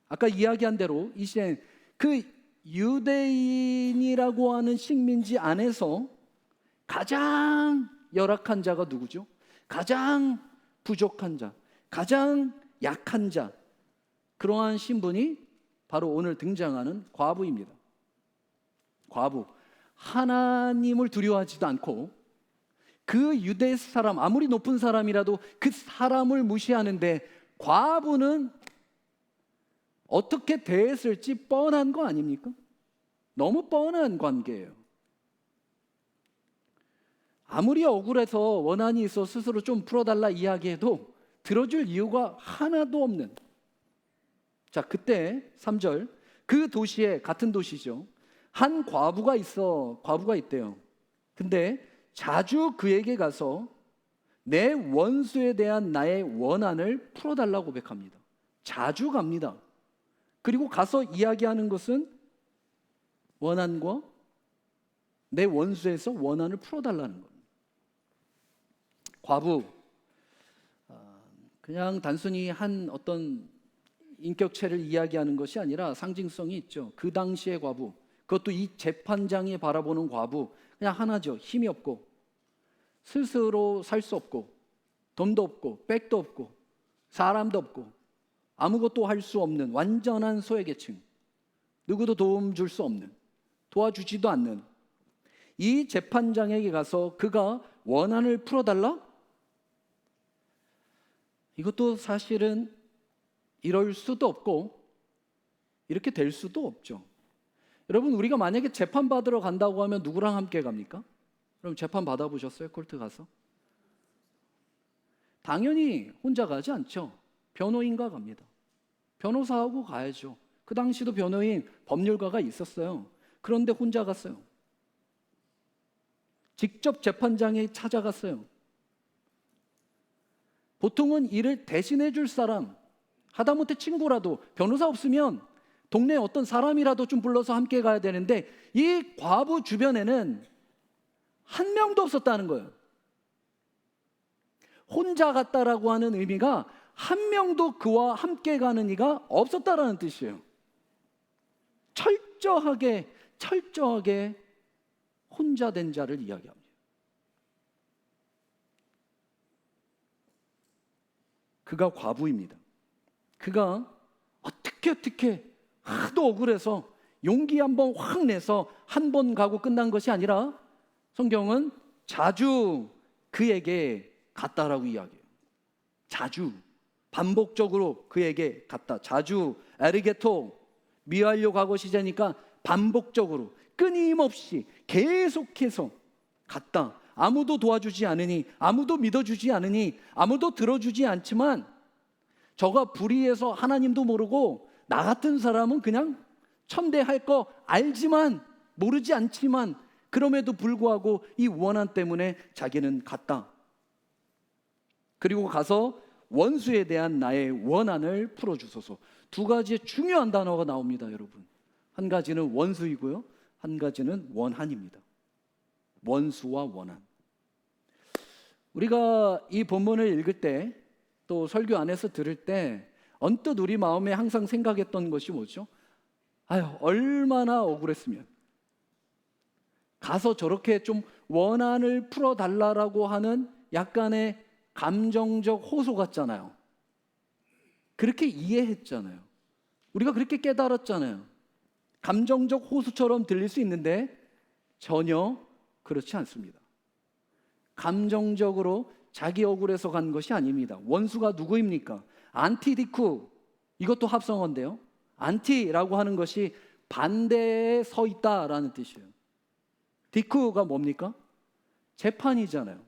아까 이야기한 대로 이 시대에 그 유대인이라고 하는 식민지 안에서 가장 열악한 자가 누구죠? 가장 부족한 자, 가장 약한 자, 그러한 신분이 바로 오늘 등장하는 과부입니다. 과부. 하나님을 두려워하지도 않고 그 유대 사람, 아무리 높은 사람이라도 그 사람을 무시하는데, 과부는 어떻게 대했을지 뻔한 거 아닙니까? 너무 뻔한 관계예요. 아무리 억울해서 원한이 있어 스스로 좀 풀어달라 이야기해도 들어줄 이유가 하나도 없는. 자, 그때 3절, 그 도시에, 같은 도시죠, 한 과부가 있대요. 근데 자주 그에게 가서 내 원수에 대한 나의 원한을 풀어달라고 고백합니다. 자주 갑니다. 그리고 가서 이야기하는 것은 원한과 내 원수에서 원한을 풀어달라는 겁니다. 과부, 그냥 단순히 한 어떤 인격체를 이야기하는 것이 아니라 상징성이 있죠. 그 당시의 과부, 그것도 이 재판장이 바라보는 과부, 그냥 하나죠. 힘이 없고 스스로 살 수 없고 돈도 없고 백도 없고 사람도 없고 아무것도 할 수 없는 완전한 소외계층, 누구도 도움 줄 수 없는, 도와주지도 않는 이 재판장에게 가서 그가 원한을 풀어달라? 이것도 사실은 이럴 수도 없고 이렇게 될 수도 없죠. 여러분, 우리가 만약에 재판 받으러 간다고 하면 누구랑 함께 갑니까? 그럼 재판 받아보셨어요? 콜트 가서? 당연히 혼자 가지 않죠. 변호인과 갑니다. 변호사하고 가야죠. 그 당시도 변호인, 법률가가 있었어요. 그런데 혼자 갔어요. 직접 재판장에 찾아갔어요. 보통은 일을 대신해 줄 사람, 하다못해 친구라도, 변호사 없으면 동네에 어떤 사람이라도 좀 불러서 함께 가야 되는데, 이 과부 주변에는 한 명도 없었다는 거예요. 혼자 갔다라고 하는 의미가 한 명도 그와 함께 가는 이가 없었다라는 뜻이에요. 철저하게 혼자 된 자를 이야기합니다. 그가 과부입니다. 그가 어떻게 하도 억울해서 용기 한번 확 내서 한 번 가고 끝난 것이 아니라 성경은 자주 그에게 갔다라고 이야기해요. 자주, 반복적으로 그에게 갔다. 자주, 에르게토, 미완료 과거 시제니까 반복적으로, 끊임없이, 계속해서 갔다. 아무도 도와주지 않으니, 아무도 믿어주지 않으니, 아무도 들어주지 않지만 저가 불의해서 하나님도 모르고 나 같은 사람은 그냥 천대할 거 알지만, 모르지 않지만 그럼에도 불구하고 이 원한 때문에 자기는 갔다. 그리고 가서 원수에 대한 나의 원한을 풀어주소서. 두 가지의 중요한 단어가 나옵니다, 여러분. 한 가지는 원수이고요, 한 가지는 원한입니다. 원수와 원한. 우리가 이 본문을 읽을 때, 또 설교 안에서 들을 때 언뜻 우리 마음에 항상 생각했던 것이 뭐죠? 아유, 얼마나 억울했으면 가서 저렇게 좀 원한을 풀어달라고 하는 약간의 감정적 호소 같잖아요. 그렇게 이해했잖아요. 우리가 그렇게 깨달았잖아요. 감정적 호소처럼 들릴 수 있는데 전혀 그렇지 않습니다. 감정적으로 자기 억울해서 간 것이 아닙니다. 원수가 누구입니까? 안티디쿠, 이것도 합성어인데요, 안티라고 하는 것이 반대에 서 있다라는 뜻이에요. 디쿠가 뭡니까? 재판이잖아요.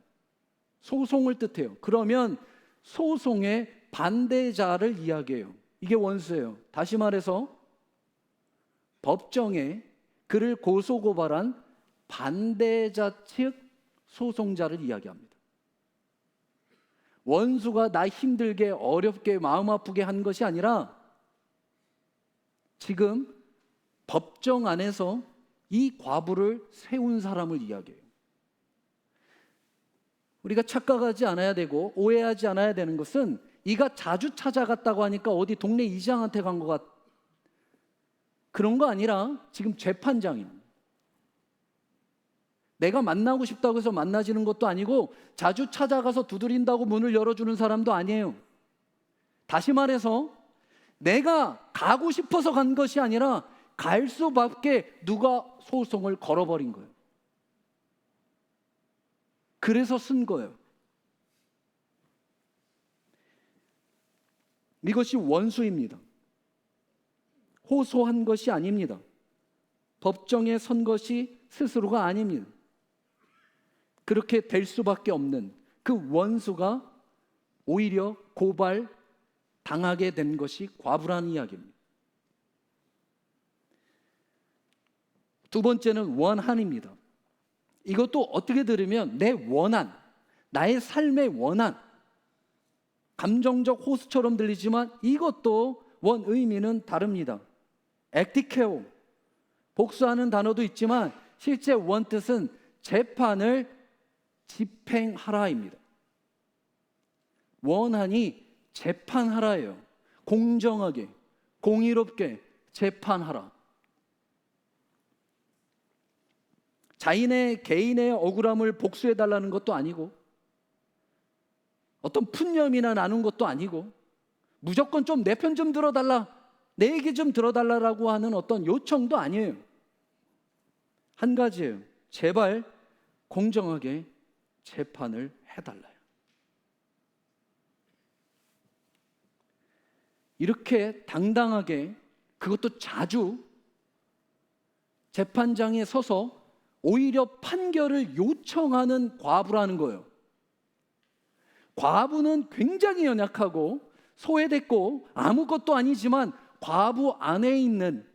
소송을 뜻해요. 그러면 소송의 반대자를 이야기해요. 이게 원수예요. 다시 말해서 법정에 그를 고소고발한 반대자 측 소송자를 이야기합니다. 원수가 나 힘들게 어렵게 마음 아프게 한 것이 아니라 지금 법정 안에서 이 과부를 세운 사람을 이야기해요. 우리가 착각하지 않아야 되고 오해하지 않아야 되는 것은 이가 자주 찾아갔다고 하니까 어디 동네 이장한테 간 것 같, 그런 거 아니라 지금 재판장입니다. 내가 만나고 싶다고 해서 만나지는 것도 아니고 자주 찾아가서 두드린다고 문을 열어주는 사람도 아니에요. 다시 말해서 내가 가고 싶어서 간 것이 아니라 갈 수밖에 누가 소송을 걸어버린 거예요. 그래서 쓴 거예요. 이것이 원수입니다. 호소한 것이 아닙니다. 법정에 선 것이 스스로가 아닙니다. 그렇게 될 수밖에 없는 그 원수가 오히려 고발 당하게 된 것이 과부라는 이야기입니다. 두 번째는 원한입니다. 이것도 어떻게 들으면 내 원한, 나의 삶의 원한, 감정적 호소처럼 들리지만 이것도 원 의미는 다릅니다. 액티케오, 복수하는 단어도 있지만 실제 원 뜻은 재판을 집행하라입니다. 원한이 재판하라예요. 공정하게, 공의롭게 재판하라. 자인의 개인의 억울함을 복수해달라는 것도 아니고 어떤 푼념이나 나눈 것도 아니고 무조건 좀 내 편 좀 들어달라, 내 얘기 좀 들어달라라고 하는 어떤 요청도 아니에요. 한 가지예요. 제발 공정하게 재판을 해달라요. 이렇게 당당하게, 그것도 자주 재판장에 서서 오히려 판결을 요청하는 과부라는 거예요. 과부는 굉장히 연약하고 소외됐고 아무것도 아니지만 과부 안에 있는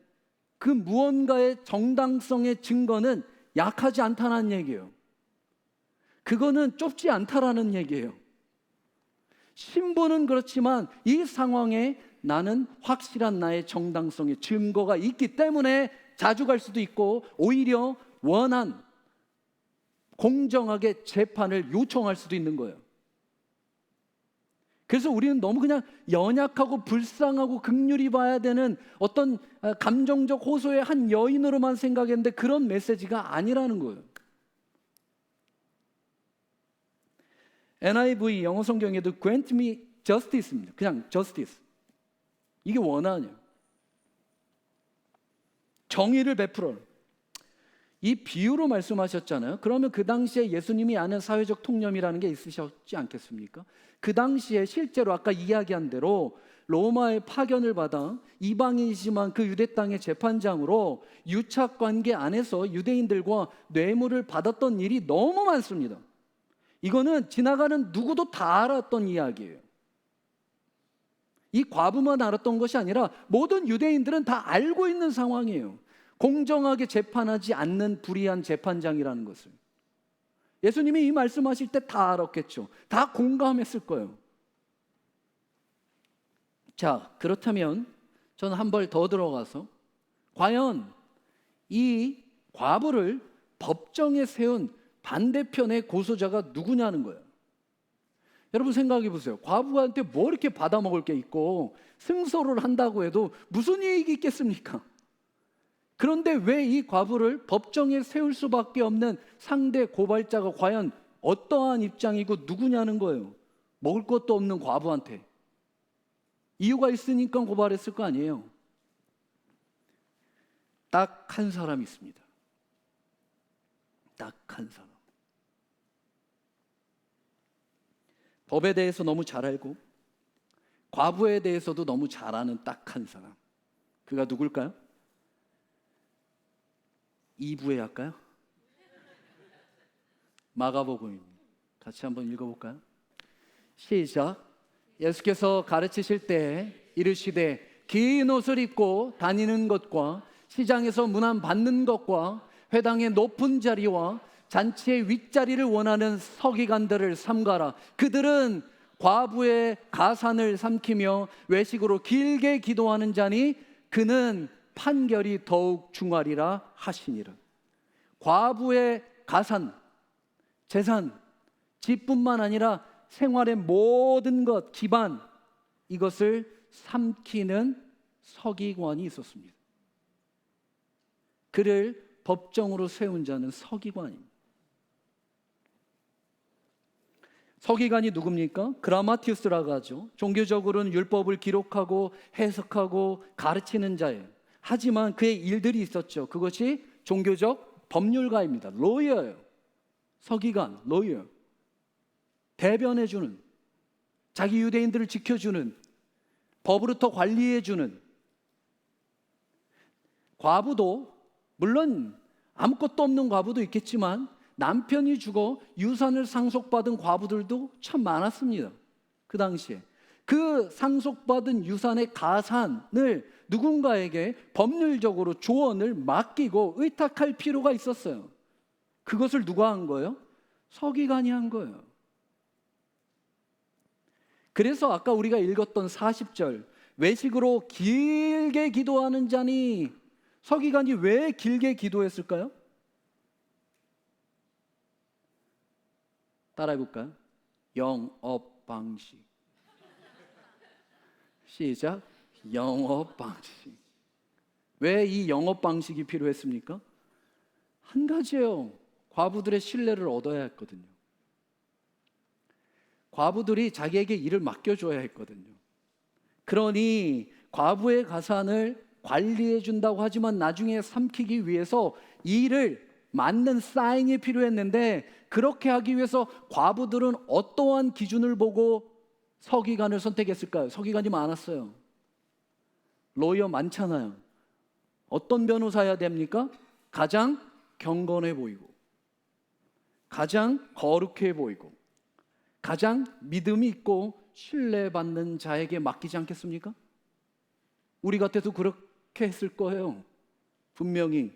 그 무언가의 정당성의 증거는 약하지 않다는 얘기예요. 그거는 좁지 않다라는 얘기예요. 신분은 그렇지만 이 상황에 나는 확실한 나의 정당성의 증거가 있기 때문에 자주 갈 수도 있고 오히려 원한, 공정하게 재판을 요청할 수도 있는 거예요. 그래서 우리는 너무 그냥 연약하고 불쌍하고 긍휼히 봐야 되는 어떤 감정적 호소의 한 여인으로만 생각했는데 그런 메시지가 아니라는 거예요. NIV 영어 성경에도 grant me justice입니다. 그냥 justice. 이게 원한이에요. 정의를 베풀어. 이 비유로 말씀하셨잖아요. 그러면 그 당시에 예수님이 아는 사회적 통념이라는 게 있으셨지 않겠습니까? 그 당시에 실제로 아까 이야기한 대로 로마의 파견을 받아 이방인이지만 그 유대 땅의 재판장으로 유착 관계 안에서 유대인들과 뇌물을 받았던 일이 너무 많습니다. 이거는 지나가는 누구도 다 알았던 이야기예요. 이 과부만 알았던 것이 아니라 모든 유대인들은 다 알고 있는 상황이에요. 공정하게 재판하지 않는 불의한 재판장이라는 것을. 예수님이 이 말씀하실 때 다 알았겠죠. 다 공감했을 거예요. 자, 그렇다면 저는 한 발 더 들어가서 과연 이 과부를 법정에 세운 반대편의 고소자가 누구냐는 거예요. 여러분 생각해 보세요. 과부한테 뭐 이렇게 받아먹을 게 있고 승소를 한다고 해도 무슨 이익이 있겠습니까? 그런데 왜 이 과부를 법정에 세울 수밖에 없는 상대 고발자가 과연 어떠한 입장이고 누구냐는 거예요. 먹을 것도 없는 과부한테. 이유가 있으니까 고발했을 거 아니에요. 딱 한 사람이 있습니다. 딱 한 사람. 법에 대해서 너무 잘 알고 과부에 대해서도 너무 잘 아는 딱 한 사람. 그가 누굴까요? 2부에 할까요? 마가복음입니다. 같이 한번 읽어볼까요? 시작. 예수께서 가르치실 때 이르시되 긴 옷을 입고 다니는 것과 시장에서 문안 받는 것과 회당의 높은 자리와 잔치의 윗자리를 원하는 서기관들을 삼가라. 그들은 과부의 가산을 삼키며 외식으로 길게 기도하는 자니 그는 판결이 더욱 중하리라 하시니라. 과부의 가산, 재산, 집뿐만 아니라 생활의 모든 것, 기반, 이것을 삼키는 서기관이 있었습니다. 그를 법정으로 세운 자는 서기관입니다. 서기관이 누굽니까? 그라마티우스라고 하죠. 종교적으로는 율법을 기록하고 해석하고 가르치는 자예요. 하지만 그의 일들이 있었죠. 그것이 종교적 법률가입니다. 로이어예요. 서기관, 로이어. 대변해주는, 자기 유대인들을 지켜주는, 법으로부터 관리해주는. 과부도 물론 아무것도 없는 과부도 있겠지만 남편이 죽어 유산을 상속받은 과부들도 참 많았습니다. 그 당시에. 그 상속받은 유산의 가산을 누군가에게 법률적으로 조언을 맡기고 의탁할 필요가 있었어요. 그것을 누가 한 거예요? 서기관이 한 거예요. 그래서 아까 우리가 읽었던 40절, 외식으로 길게 기도하는 자니, 서기관이 왜 길게 기도했을까요? 따라해볼까요? 영업 방식. 시작. 영업 방식. 왜 이 영업 방식이 필요했습니까? 한 가지예요. 과부들의 신뢰를 얻어야 했거든요. 과부들이 자기에게 일을 맡겨줘야 했거든요. 그러니 과부의 가산을 관리해 준다고 하지만 나중에 삼키기 위해서 일을 맞는 사인이 필요했는데, 그렇게 하기 위해서 과부들은 어떠한 기준을 보고 서기관을 선택했을까요? 서기관이 많았어요. 로이어 많잖아요. 어떤 변호사여야 됩니까? 가장 경건해 보이고, 가장 거룩해 보이고, 가장 믿음이 있고 신뢰받는 자에게 맡기지 않겠습니까? 우리 같아도 그렇게 했을 거예요. 분명히.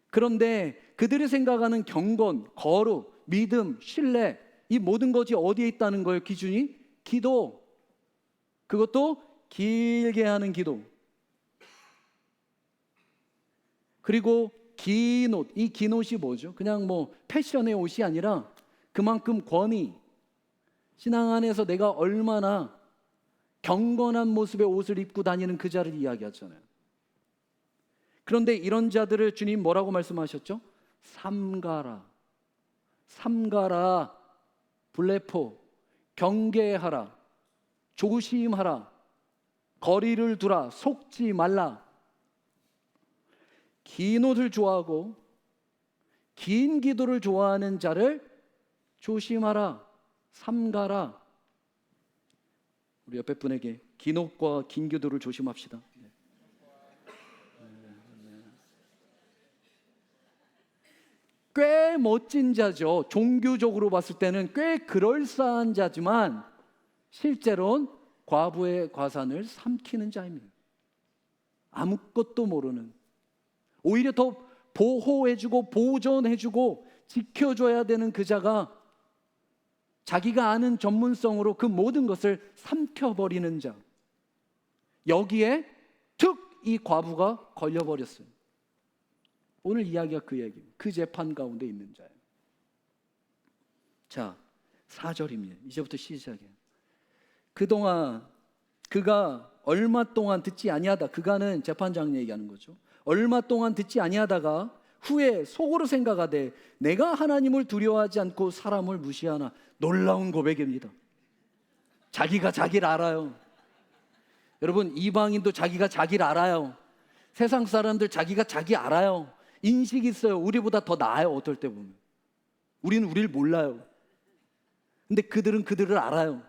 그런데 그들이 생각하는 경건, 거룩, 믿음, 신뢰, 이 모든 것이 어디에 있다는 거예요? 기준이? 기도. 그것도 길게 하는 기도. 그리고 긴 옷. 이 긴 옷이 뭐죠? 그냥 뭐 패션의 옷이 아니라 그만큼 권위, 신앙 안에서 내가 얼마나 경건한 모습의 옷을 입고 다니는 그 자를 이야기하잖아요. 그런데 이런 자들을 주님 뭐라고 말씀하셨죠? 삼가라. 삼가라. 블레포. 경계하라. 조심하라. 거리를 두라. 속지 말라. 긴 옷을 좋아하고 긴 기도를 좋아하는 자를 조심하라, 삼가라. 우리 옆에 분에게 기록과 긴 기도를 조심합시다. 꽤 멋진 자죠. 종교적으로 봤을 때는 꽤 그럴싸한 자지만 실제로는 과부의 과산을 삼키는 자입니다. 아무것도 모르는, 오히려 더 보호해주고 보존해주고 지켜줘야 되는 그 자가 자기가 아는 전문성으로 그 모든 것을 삼켜버리는 자. 여기에 툭 이 과부가 걸려버렸어요. 오늘 이야기가 그 얘기예요. 그 재판 가운데 있는 자예요. 자, 4절입니다. 이제부터 시작이에요. 그동안 그가 얼마 동안 듣지 아니하다. 그가는 재판장 얘기하는 거죠. 얼마 동안 듣지 아니하다가 후에 속으로 생각하되 내가 하나님을 두려워하지 않고 사람을 무시하나. 놀라운 고백입니다. 자기가 자기를 알아요. 여러분, 이방인도 자기가 자기를 알아요. 세상 사람들 자기가 자기 알아요. 인식이 있어요. 우리보다 더 나아요. 어떨 때 보면 우리는 우리를 몰라요. 근데 그들은 그들을 알아요.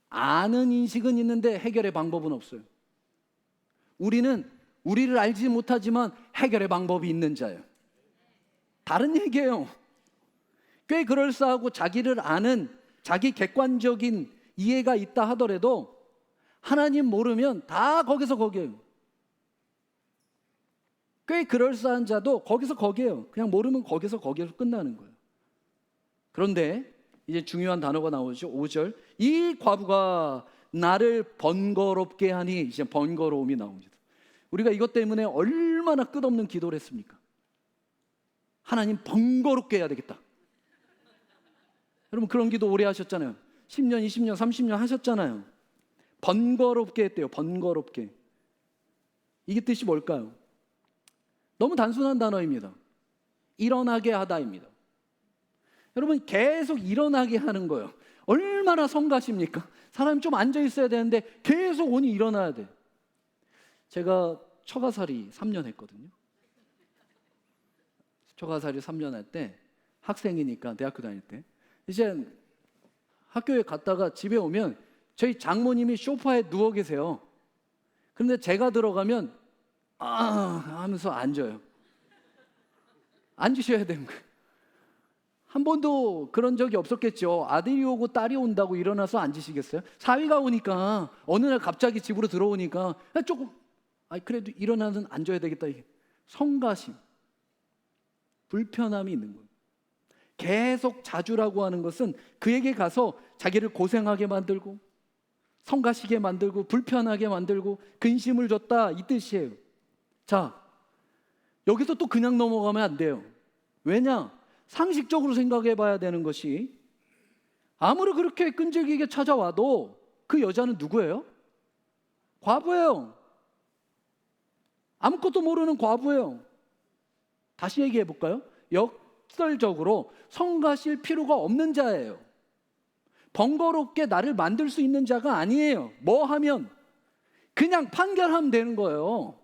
아는 인식은 있는데 해결의 방법은 없어요. 우리는 우리를 알지 못하지만 해결의 방법이 있는 자예요. 다른 얘기예요. 꽤 그럴싸하고 자기를 아는 자기 객관적인 이해가 있다 하더라도 하나님 모르면 다 거기서 거기에요. 꽤 그럴싸한 자도 거기서 거기에요. 그냥 모르면 거기서 거기에서 끝나는 거예요. 그런데 이제 중요한 단어가 나오죠. 5절. 이 과부가 나를 번거롭게 하니, 이제 번거로움이 나옵니다. 우리가 이것 때문에 얼마나 끝없는 기도를 했습니까? 하나님 번거롭게 해야 되겠다. 여러분 그런 기도 오래 하셨잖아요. 10년, 20년, 30년 하셨잖아요. 번거롭게 했대요. 번거롭게. 이게 뜻이 뭘까요? 너무 단순한 단어입니다. 일어나게 하다입니다. 여러분 계속 일어나게 하는 거예요. 얼마나 성가십니까? 사람이 좀 앉아 있어야 되는데 계속 온이 일어나야 돼. 제가 처가살이 3년 했거든요. 처가살이 3년 할 때 학생이니까 대학교 다닐 때 이제 학교에 갔다가 집에 오면 저희 장모님이 소파에 누워 계세요. 그런데 제가 들어가면 하면서 앉아요. 앉으셔야 되는 거예요. 한 번도 그런 적이 없었겠죠. 아들이 오고 딸이 온다고 일어나서 앉으시겠어요? 사위가 오니까 어느 날 갑자기 집으로 들어오니까 조금 그래도 일어나는 앉아야 되겠다. 이게 성가심, 불편함이 있는 거예요. 계속 자주라고 하는 것은 그에게 가서 자기를 고생하게 만들고 성가시게 만들고 불편하게 만들고 근심을 줬다 이 뜻이에요. 자, 여기서 또 그냥 넘어가면 안 돼요. 왜냐? 상식적으로 생각해 봐야 되는 것이 아무리 그렇게 끈질기게 찾아와도 그 여자는 누구예요? 과부예요. 아무것도 모르는 과부예요. 다시 얘기해 볼까요? 역설적으로 성가실 필요가 없는 자예요. 번거롭게 나를 만들 수 있는 자가 아니에요. 뭐 하면 그냥 판결하면 되는 거예요.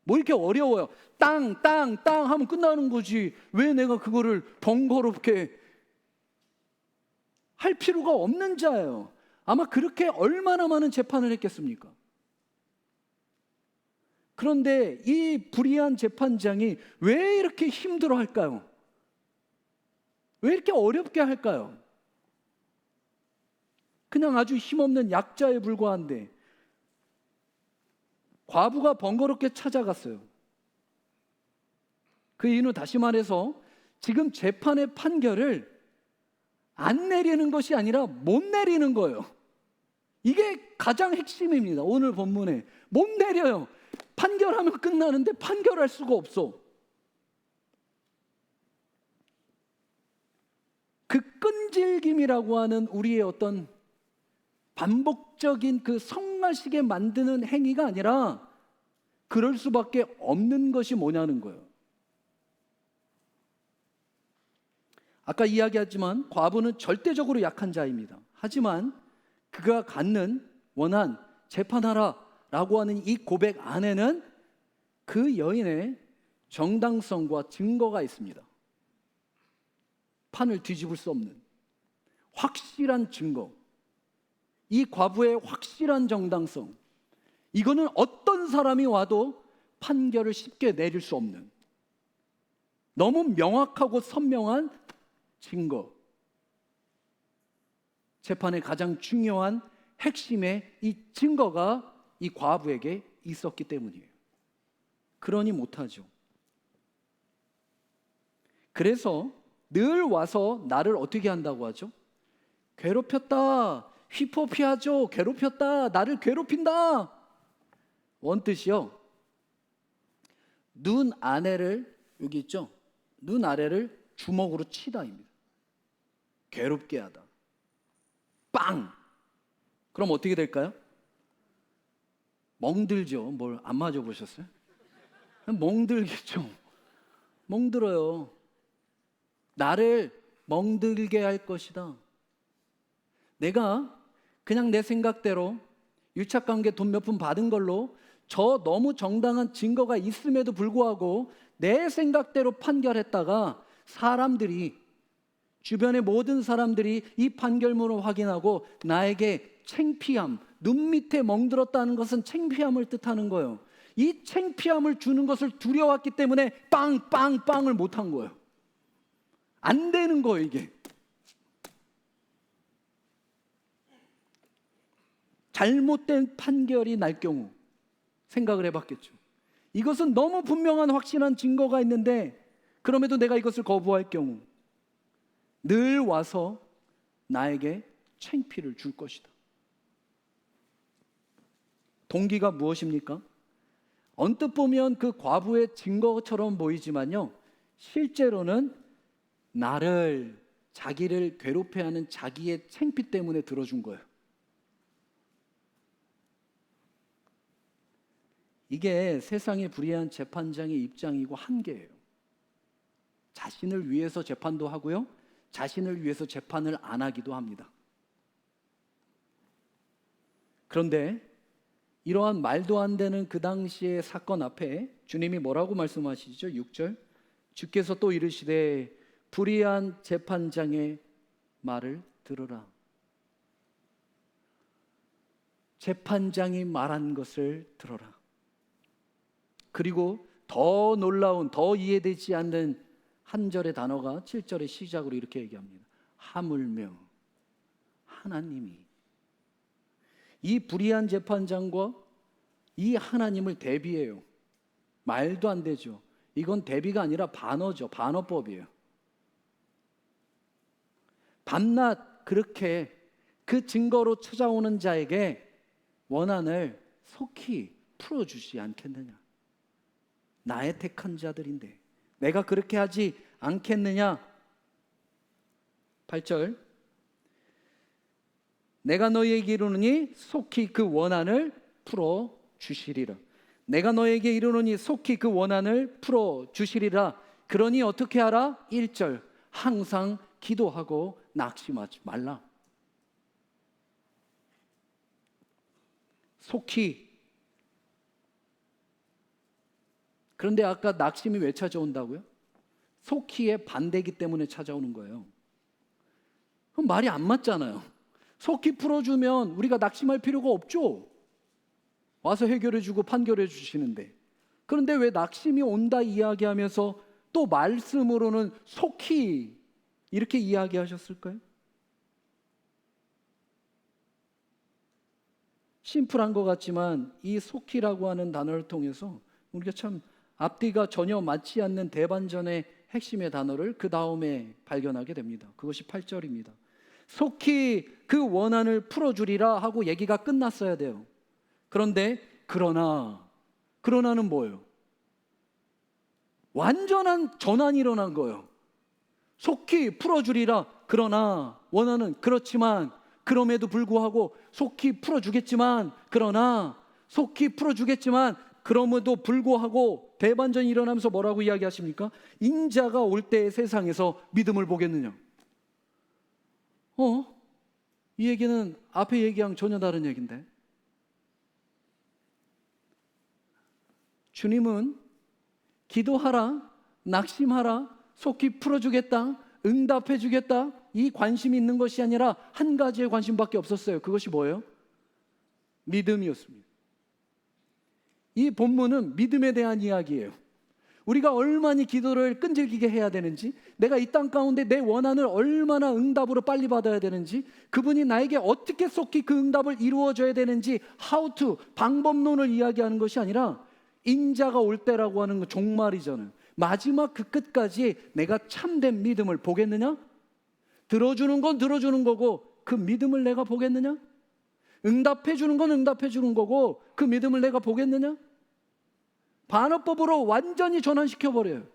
뭐 이렇게 어려워요. 땅 하면 끝나는 거지. 왜 내가 그거를 번거롭게 할 필요가 없는 자예요. 아마 그렇게 얼마나 많은 재판을 했겠습니까? 그런데 이 불의한 재판장이 왜 이렇게 힘들어 할까요? 왜 이렇게 어렵게 할까요? 그냥 아주 힘없는 약자에 불과한데 과부가 번거롭게 찾아갔어요. 그 이유는 다시 말해서 지금 재판의 판결을 안 내리는 것이 아니라 못 내리는 거예요. 이게 가장 핵심입니다. 오늘 본문에 못 내려요. 판결하면 끝나는데 판결할 수가 없어. 그 끈질김이라고 하는 우리의 어떤 반복적인 그 성가시게 만드는 행위가 아니라 그럴 수밖에 없는 것이 뭐냐는 거예요. 아까 이야기했지만 과부는 절대적으로 약한 자입니다. 하지만 그가 갖는 원한 재판하라 라고 하는 이 고백 안에는 그 여인의 정당성과 증거가 있습니다. 판을 뒤집을 수 없는 확실한 증거, 이 과부의 확실한 정당성, 이거는 어떤 사람이 와도 판결을 쉽게 내릴 수 없는 너무 명확하고 선명한 증거, 재판의 가장 중요한 핵심의 이 증거가 이 과부에게 있었기 때문이에요. 그러니 못하죠. 그래서 늘 와서 나를 어떻게 한다고 하죠? 괴롭혔다, 휘포피하죠. 괴롭혔다, 나를 괴롭힌다. 원뜻이요, 눈 아래를, 여기 있죠? 눈 아래를 주먹으로 치다입니다. 괴롭게 하다. 빵! 그럼 어떻게 될까요? 멍들죠. 뭘 안 맞아보셨어요? 멍들겠죠. 멍들어요. 나를 멍들게 할 것이다. 내가 그냥 내 생각대로 유착관계 돈 몇 푼 받은 걸로 저 너무 정당한 증거가 있음에도 불구하고 내 생각대로 판결했다가 사람들이, 주변의 모든 사람들이 이 판결문을 확인하고 나에게 창피함, 눈 밑에 멍들었다는 것은 창피함을 뜻하는 거예요. 이 창피함을 주는 것을 두려웠기 때문에 빵을 못한 거예요. 안 되는 거예요, 이게. 잘못된 판결이 날 경우 생각을 해봤겠죠. 이것은 너무 분명한 확실한 증거가 있는데 그럼에도 내가 이것을 거부할 경우 늘 와서 나에게 창피를 줄 것이다. 동기가 무엇입니까? 언뜻 보면 그 과부의 증거처럼 보이지만요, 실제로는 나를, 자기를 괴롭혀하는 자기의 창피 때문에 들어준 거예요. 이게 세상의 불의한 재판장의 입장이고 한계예요. 자신을 위해서 재판도 하고요, 자신을 위해서 재판을 안 하기도 합니다. 그런데 이러한 말도 안 되는 그 당시의 사건 앞에 주님이 뭐라고 말씀하시죠? 6절, 주께서 또 이르시되 불의한 재판장의 말을 들으라. 재판장이 말한 것을 들어라. 그리고 더 놀라운, 더 이해되지 않는 한 절의 단어가 7절의 시작으로 이렇게 얘기합니다. 하물며 하나님이, 이 불의한 재판장과 이 하나님을 대비해요. 말도 안 되죠. 이건 대비가 아니라 반어죠. 반어법이에요. 밤낮 그렇게 그 증거로 찾아오는 자에게 원한을 속히 풀어주지 않겠느냐. 나의 택한 자들인데 내가 그렇게 하지 않겠느냐. 8절, 내가 너희에게 이르노니 속히 그 원한을 풀어주시리라. 내가 너에게 이르노니 속히 그 원한을 풀어주시리라. 그러니 어떻게 하라? 1절, 항상 기도하고 낙심하지 말라. 속히. 그런데 아까 낙심이 왜 찾아온다고요? 속히의 반대이기 때문에 찾아오는 거예요. 그럼 말이 안 맞잖아요. 속히 풀어주면 우리가 낙심할 필요가 없죠. 와서 해결해주고 판결해 주시는데. 그런데 왜 낙심이 온다 이야기하면서 또 말씀으로는 속히 이렇게 이야기하셨을까요? 심플한 것 같지만 이 속히라고 하는 단어를 통해서 우리가 참 앞뒤가 전혀 맞지 않는 대반전의 핵심의 단어를 그 다음에 발견하게 됩니다. 그것이 8절입니다. 속히 그 원한을 풀어주리라 하고 얘기가 끝났어야 돼요. 그런데 그러나는 뭐예요? 완전한 전환이 일어난 거예요. 속히 풀어주리라. 그러나 원한은 그렇지만, 그럼에도 불구하고 속히 풀어주겠지만, 그러나 속히 풀어주겠지만, 그럼에도 불구하고 대반전이 일어나면서 뭐라고 이야기하십니까? 인자가 올 때의 세상에서 믿음을 보겠느냐? 이 얘기는 앞에 얘기랑 전혀 다른 얘기인데, 주님은 기도하라, 낙심하라, 속히 풀어주겠다, 응답해주겠다, 이 관심이 있는 것이 아니라 한 가지의 관심밖에 없었어요. 그것이 뭐예요? 믿음이었습니다. 이 본문은 믿음에 대한 이야기예요. 우리가 얼마나 기도를 끈질기게 해야 되는지, 내가 이 땅 가운데 내 원한을 얼마나 응답으로 빨리 받아야 되는지, 그분이 나에게 어떻게 속히 그 응답을 이루어줘야 되는지, how to, 방법론을 이야기하는 것이 아니라 인자가 올 때라고 하는 건 종말이잖아요. 마지막 그 끝까지 내가 참된 믿음을 보겠느냐? 들어주는 건 들어주는 거고 그 믿음을 내가 보겠느냐? 응답해 주는 건 응답해 주는 거고 그 믿음을 내가 보겠느냐? 반어법으로 완전히 전환시켜 버려요.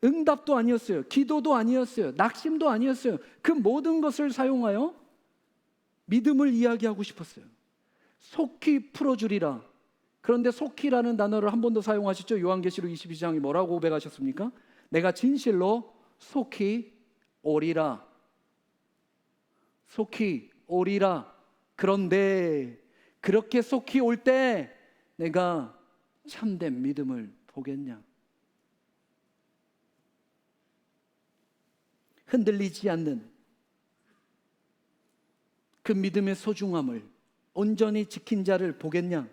응답도 아니었어요. 기도도 아니었어요. 낙심도 아니었어요. 그 모든 것을 사용하여 믿음을 이야기하고 싶었어요. 속히 풀어주리라. 그런데 속히라는 단어를 한 번 더 사용하셨죠. 요한계시록 22장이 뭐라고 고백하셨습니까? 내가 진실로 속히 오리라. 속히 오리라. 그런데 그렇게 속히 올 때 내가 참된 믿음을 보겠냐? 흔들리지 않는 그 믿음의 소중함을 온전히 지킨 자를 보겠냐?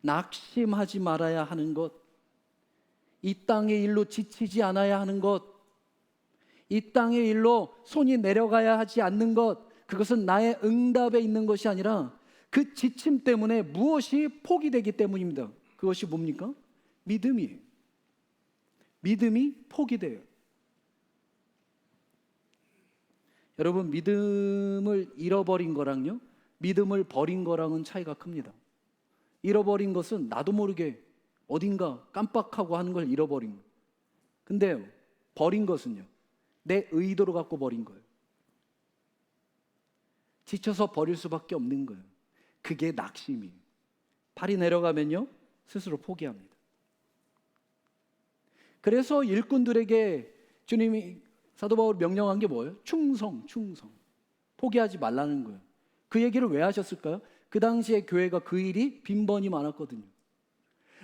낙심하지 말아야 하는 것, 이 땅의 일로 지치지 않아야 하는 것, 이 땅의 일로 손이 내려가야 하지 않는 것, 그것은 나의 응답에 있는 것이 아니라 그 지침 때문에 무엇이 포기되기 때문입니다. 그것이 뭡니까? 믿음이에요. 믿음이 포기돼요. 여러분, 믿음을 잃어버린 거랑요, 믿음을 버린 거랑은 차이가 큽니다. 잃어버린 것은 나도 모르게 어딘가 깜빡하고 하는 걸 잃어버린 거예요. 근데요, 버린 것은요, 내 의도로 갖고 버린 거예요. 지쳐서 버릴 수밖에 없는 거예요. 그게 낙심이에요. 발이 내려가면요, 스스로 포기합니다. 그래서 일꾼들에게 주님이 사도 바울 명령한 게 뭐예요? 충성. 포기하지 말라는 거예요. 그 얘기를 왜 하셨을까요? 그 당시에 교회가 그 일이 빈번히 많았거든요.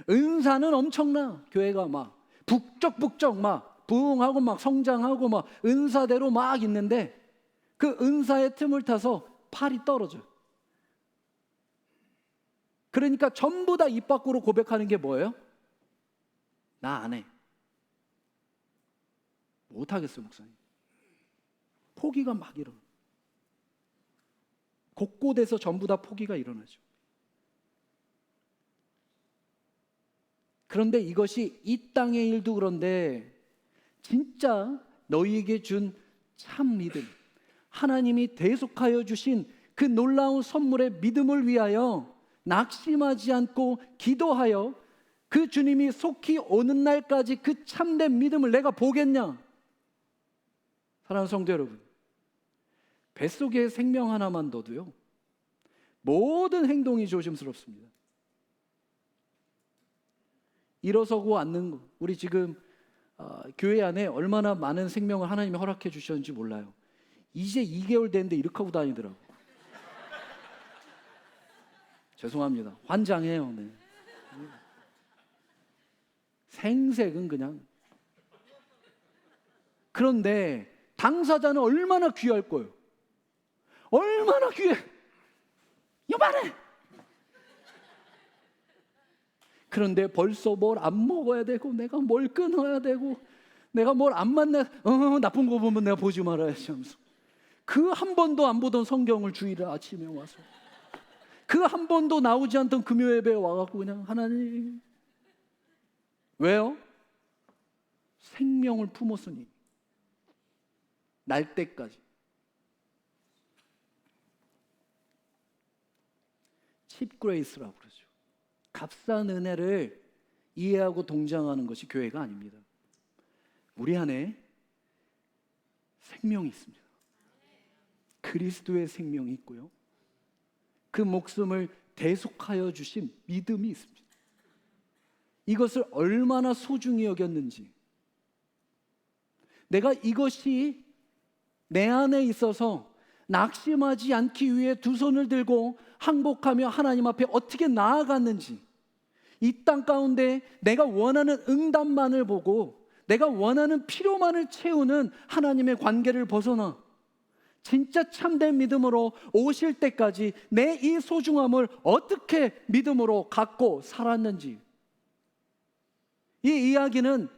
은사는 엄청나. 교회가 막 북적북적 막 부흥하고 막 성장하고 막 은사대로 막 있는데 그 은사의 틈을 타서 팔이 떨어져요. 그러니까 전부 다 입 밖으로 고백하는 게 뭐예요? 나 안 해. 못하겠어요, 목사님. 포기가 막 일어나. 곳곳에서 전부 다 포기가 일어나죠. 그런데 이것이 이 땅의 일도 그런데 진짜 너희에게 준 참 믿음, 하나님이 대속하여 주신 그 놀라운 선물의 믿음을 위하여 낙심하지 않고 기도하여 그 주님이 속히 오는 날까지 그 참된 믿음을 내가 보겠냐? 사랑하는 성도 여러분, 뱃속에 생명 하나만 둬도요, 모든 행동이 조심스럽습니다. 일어서고 앉는 거, 우리 지금 교회 안에 얼마나 많은 생명을 하나님이 허락해 주셨는지 몰라요. 이제 2개월 됐는데 이렇게 하고 다니더라고. 죄송합니다. 환장해요. 네. 생색은 그냥. 그런데 당사자는 얼마나 귀할 거예요. 얼마나 귀해. 요만해. 그런데 벌써 뭘 안 먹어야 되고 내가 뭘 끊어야 되고 내가 뭘 안 만나 나쁜 거 보면 내가 보지 말아야지 하면서 그 한 번도 안 보던 성경을 주일에 아침에 와서 그 한 번도 나오지 않던 금요 예배에 와갖고 그냥 하나님 왜요? 생명을 품었으니 날 때까지. 칩 그레이스라고 그러죠. 값싼 은혜를 이해하고 동정하는 것이 교회가 아닙니다. 우리 안에 생명이 있습니다. 그리스도의 생명이 있고요, 그 목숨을 대속하여 주신 믿음이 있습니다. 이것을 얼마나 소중히 여겼는지, 내가 이것이 내 안에 있어서 낙심하지 않기 위해 두 손을 들고 항복하며 하나님 앞에 어떻게 나아갔는지, 이 땅 가운데 내가 원하는 응답만을 보고 내가 원하는 필요만을 채우는 하나님의 관계를 벗어나 진짜 참된 믿음으로 오실 때까지 내 이 소중함을 어떻게 믿음으로 갖고 살았는지, 이 이야기는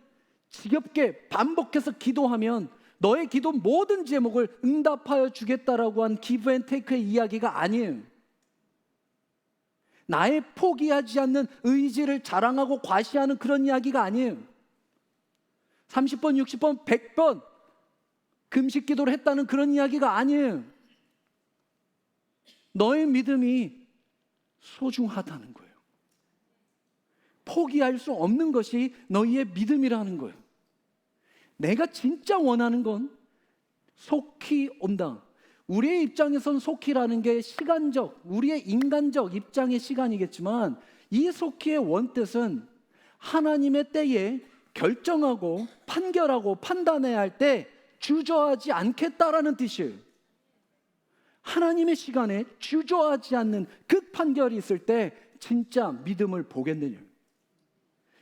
지겹게 반복해서 기도하면 너의 기도 모든 제목을 응답하여 주겠다라고 한 기브 앤 테이크의 이야기가 아니에요. 나의 포기하지 않는 의지를 자랑하고 과시하는 그런 이야기가 아니에요. 30번, 60번, 100번 금식 기도를 했다는 그런 이야기가 아니에요. 너의 믿음이 소중하다는 거예요. 포기할 수 없는 것이 너희의 믿음이라는 거예요. 내가 진짜 원하는 건 속히 온다. 우리의 입장에선 속히라는 게 시간적, 우리의 인간적 입장의 시간이겠지만, 이 속히의 원뜻은 하나님의 때에 결정하고 판결하고 판단해야 할 때 주저하지 않겠다라는 뜻이에요. 하나님의 시간에 주저하지 않는 그 판결이 있을 때 진짜 믿음을 보겠느냐.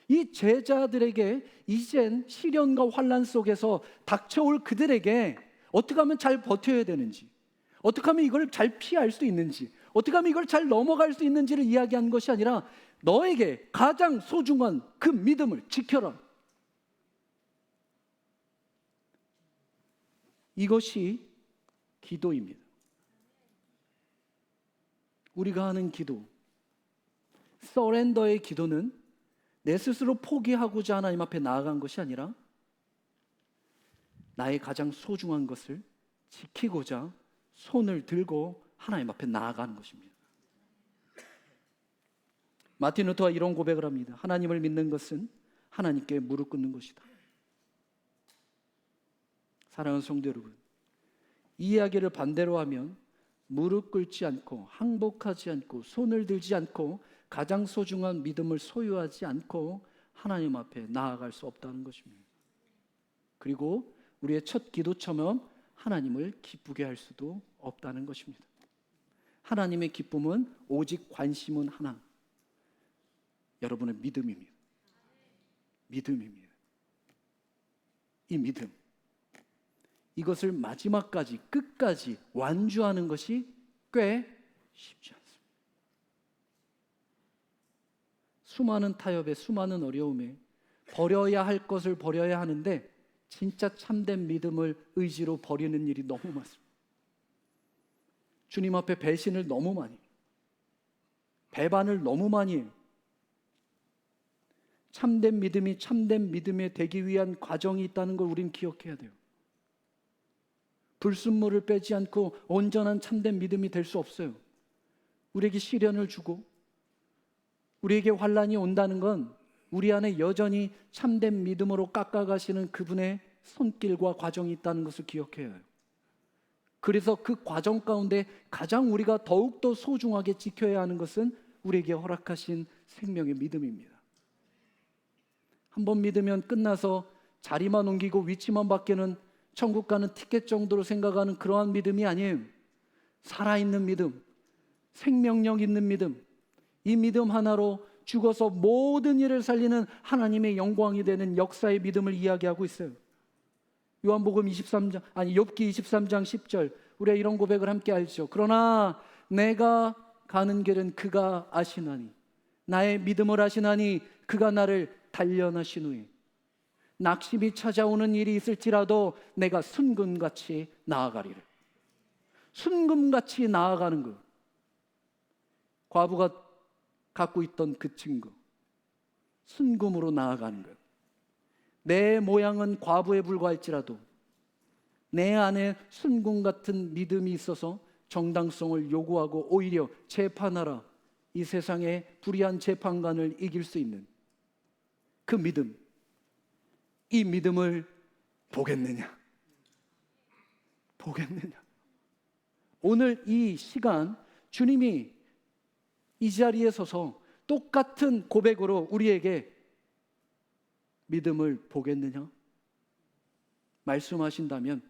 이 제자들에게 이젠 시련과 환난 속에서 닥쳐올 그들에게 어떻게 하면 잘 버텨야 되는지, 어떻게 하면 이걸 잘 피할 수 있는지, 어떻게 하면 이걸 잘 넘어갈 수 있는지를 이야기한 것이 아니라 너에게 가장 소중한 그 믿음을 지켜라. 이것이 기도입니다. 우리가 하는 기도, 서렌더의 기도는 내 스스로 포기하고자 하나님 앞에 나아간 것이 아니라 나의 가장 소중한 것을 지키고자 손을 들고 하나님 앞에 나아가는 것입니다. 마틴 루터가 이런 고백을 합니다. 하나님을 믿는 것은 하나님께 무릎 꿇는 것이다. 사랑하는 성도 여러분, 이 이야기를 반대로 하면 무릎 꿇지 않고 항복하지 않고 손을 들지 않고 가장 소중한 믿음을 소유하지 않고 하나님 앞에 나아갈 수 없다는 것입니다. 그리고 우리의 첫 기도처럼 하나님을 기쁘게 할 수도 없다는 것입니다. 하나님의 기쁨은 오직 관심은 하나, 여러분의 믿음입니다. 믿음입니다. 이 믿음, 이것을 마지막까지 끝까지 완주하는 것이 꽤 쉽지 않습니다. 수많은 타협에 수많은 어려움에 버려야 할 것을 버려야 하는데 진짜 참된 믿음을 의지로 버리는 일이 너무 많습니다. 주님 앞에 배신을 너무 많이 해요. 배반을 너무 많이 해요. 참된 믿음이 참된 믿음에 되기 위한 과정이 있다는 걸 우린 기억해야 돼요. 불순물을 빼지 않고 온전한 참된 믿음이 될 수 없어요. 우리에게 시련을 주고 우리에게 환난이 온다는 건 우리 안에 여전히 참된 믿음으로 깎아가시는 그분의 손길과 과정이 있다는 것을 기억해야 해요. 그래서 그 과정 가운데 가장 우리가 더욱더 소중하게 지켜야 하는 것은 우리에게 허락하신 생명의 믿음입니다. 한번 믿으면 끝나서 자리만 옮기고 위치만 바뀌는 천국 가는 티켓 정도로 생각하는 그러한 믿음이 아니에요. 살아있는 믿음, 생명력 있는 믿음, 이 믿음 하나로 죽어서 모든 일을 살리는 하나님의 영광이 되는 역사의 믿음을 이야기하고 있어요. 요한복음 23장, 욥기 23장 10절, 우리가 이런 고백을 함께 알죠. 그러나 내가 가는 길은 그가 아시나니, 나의 믿음을 아시나니 그가 나를 단련하신 후에 낙심이 찾아오는 일이 있을지라도 내가 순금같이 나아가리라. 순금같이 나아가는 것, 과부가 갖고 있던 그 증거, 순금으로 나아가는 것. 내 모양은 과부에 불과할지라도 내 안에 순금 같은 믿음이 있어서 정당성을 요구하고 오히려 재판하라, 이 세상의 불의한 재판관을 이길 수 있는 그 믿음, 이 믿음을 보겠느냐? 보겠느냐? 오늘 이 시간 주님이 이 자리에 서서 똑같은 고백으로 우리에게 믿음을 보겠느냐? 말씀하신다면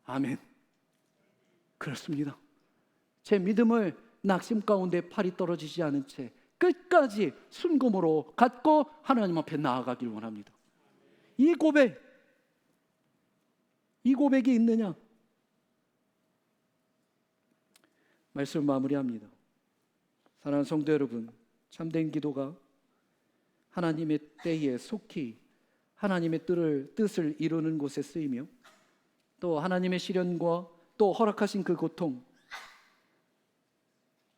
아멘. 그렇습니다. 제 믿음을 낙심 가운데 팔이 떨어지지 않은 채 끝까지 순금으로 갖고 하나님 앞에 나아가길 원합니다. 이 고백이 있느냐? 말씀 마무리합니다. 사랑하는 성도 여러분, 참된 기도가 하나님의 때에 속히 하나님의 뜻을 이루는 곳에 쓰이며 또 하나님의 시련과 또 허락하신 그 고통,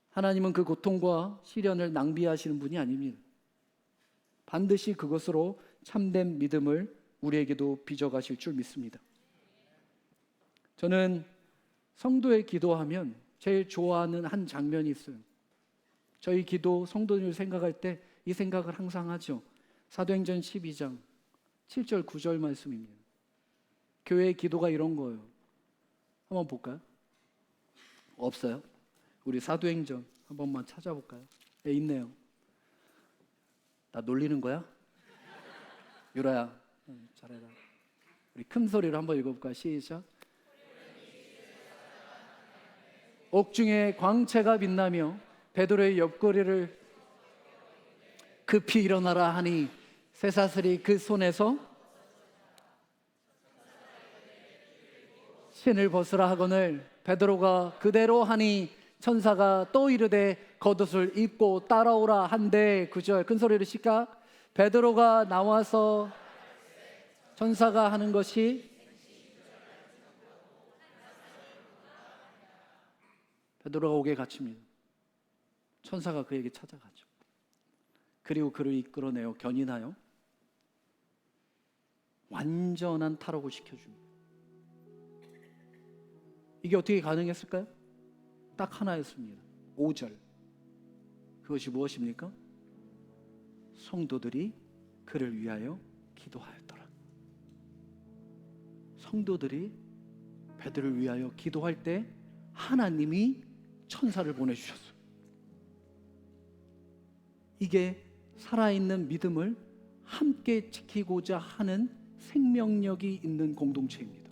하나님은 그 고통과 시련을 낭비하시는 분이 아닙니다. 반드시 그것으로 참된 믿음을 우리에게도 빚어가실 줄 믿습니다. 저는 성도의 기도하면 제일 좋아하는 한 장면이 있어요. 저희 기도 성도들 생각할 때 이 생각을 항상 하죠. 사도행전 12장 7절 9절 말씀입니다. 교회의 기도가 이런 거예요. 한번 볼까요? 없어요? 우리 사도행전 한 번만 찾아볼까요? 네, 있네요. 나 놀리는 거야? 유라야, 잘해라. 우리 큰 소리로 한번 읽어볼까요? 시작. 옥중에 광채가 빛나며 베드로의 옆구리를 급히 일어나라 하니 쇠사슬이 그 손에서 신을 벗으라 하거늘 베드로가 그대로 하니 천사가 또 이르되 겉옷을 입고 따라오라 한데 9절 큰 소리로 시작. 베드로가 나와서 천사가 하는 것이 베드로가 옥에 갇힙니다. 천사가 그에게 찾아가죠. 그리고 그를 이끌어내어 견인하여 완전한 탈옥을 시켜줍니다. 이게 어떻게 가능했을까요? 딱 하나였습니다. 5절. 그것이 무엇입니까? 성도들이 그를 위하여 기도하였더라. 성도들이 베드로를 위하여 기도할 때 하나님이 천사를 보내주셨어요. 이게 살아있는 믿음을 함께 지키고자 하는 생명력이 있는 공동체입니다.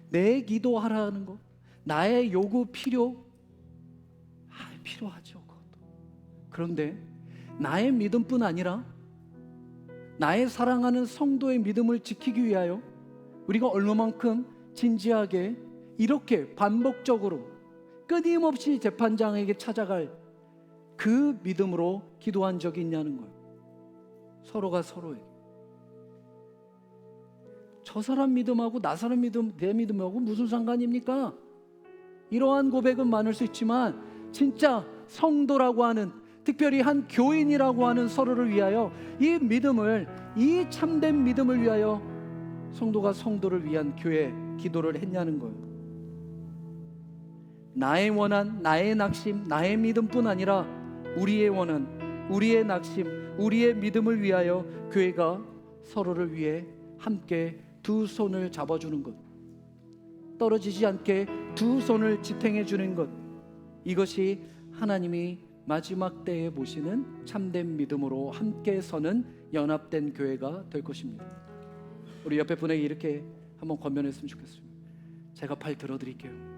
내 기도하라는 것, 나의 요구 필요하죠. 그것도. 그런데 나의 믿음뿐 아니라 나의 사랑하는 성도의 믿음을 지키기 위하여 우리가 얼마만큼 진지하게 이렇게 반복적으로 끊임없이 재판장에게 찾아갈 그 믿음으로 기도한 적이 있냐는 거예요. 서로가 서로에게. 저 사람 믿음하고 나 사람 믿음, 내 믿음하고 무슨 상관입니까? 이러한 고백은 많을 수 있지만 진짜 성도라고 하는, 특별히 한 교인이라고 하는 서로를 위하여 이 믿음을, 이 참된 믿음을 위하여 성도가 성도를 위한 교회 기도를 했냐는 거예요. 나의 원한, 나의 낙심, 나의 믿음뿐 아니라 우리의 원한, 우리의 낙심, 우리의 믿음을 위하여 교회가 서로를 위해 함께 두 손을 잡아주는 것, 떨어지지 않게 두 손을 지탱해 주는 것, 이것이 하나님이 마지막 때에 보시는 참된 믿음으로 함께 서는 연합된 교회가 될 것입니다. 우리 옆에 분에게 이렇게 한번 권면했으면 좋겠습니다. 제가 팔 들어드릴게요.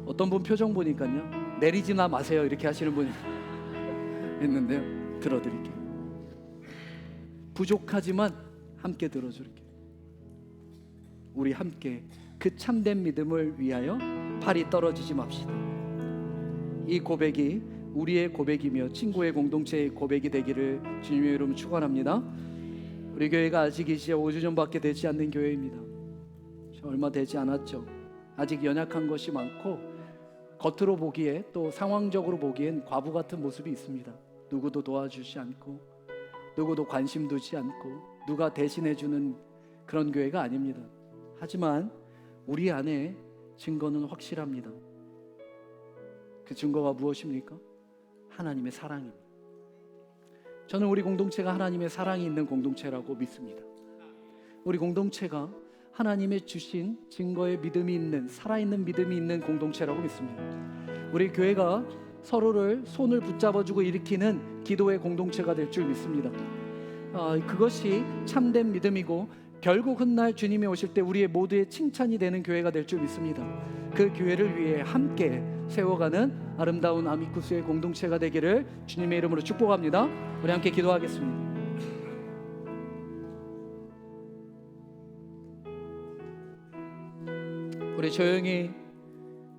어떤 분 표정 보니까요, 내리지나 마세요 이렇게 하시는 분이 있는데요, 들어드릴게요. 부족하지만 함께 들어줄게요. 우리 함께 그 참된 믿음을 위하여 팔이 떨어지지 맙시다. 이 고백이 우리의 고백이며 친구의 공동체의 고백이 되기를 주님의 이름으로 축원합니다. 우리 교회가 아직 이제 5주 전밖에 되지 않는 교회입니다. 얼마 되지 않았죠. 아직 연약한 것이 많고 겉으로 보기에 또 상황적으로 보기엔 과부 같은 모습이 있습니다. 누구도 도와주지 않고 누구도 관심 두지 않고 누가 대신해주는 그런 교회가 아닙니다. 하지만 우리 안에 증거는 확실합니다. 그 증거가 무엇입니까? 하나님의 사랑입니다. 저는 우리 공동체가 하나님의 사랑이 있는 공동체라고 믿습니다. 우리 공동체가 하나님의 주신 증거의 믿음이 있는, 살아있는 믿음이 있는 공동체라고 믿습니다. 우리 교회가 서로를 손을 붙잡아주고 일으키는 기도의 공동체가 될 줄 믿습니다. 그것이 참된 믿음이고 결국 훗날 주님이 오실 때 우리의 모두의 칭찬이 되는 교회가 될 줄 믿습니다. 그 교회를 위해 함께 세워가는 아름다운 아미쿠스의 공동체가 되기를 주님의 이름으로 축복합니다. 우리 함께 기도하겠습니다. 우리 조용히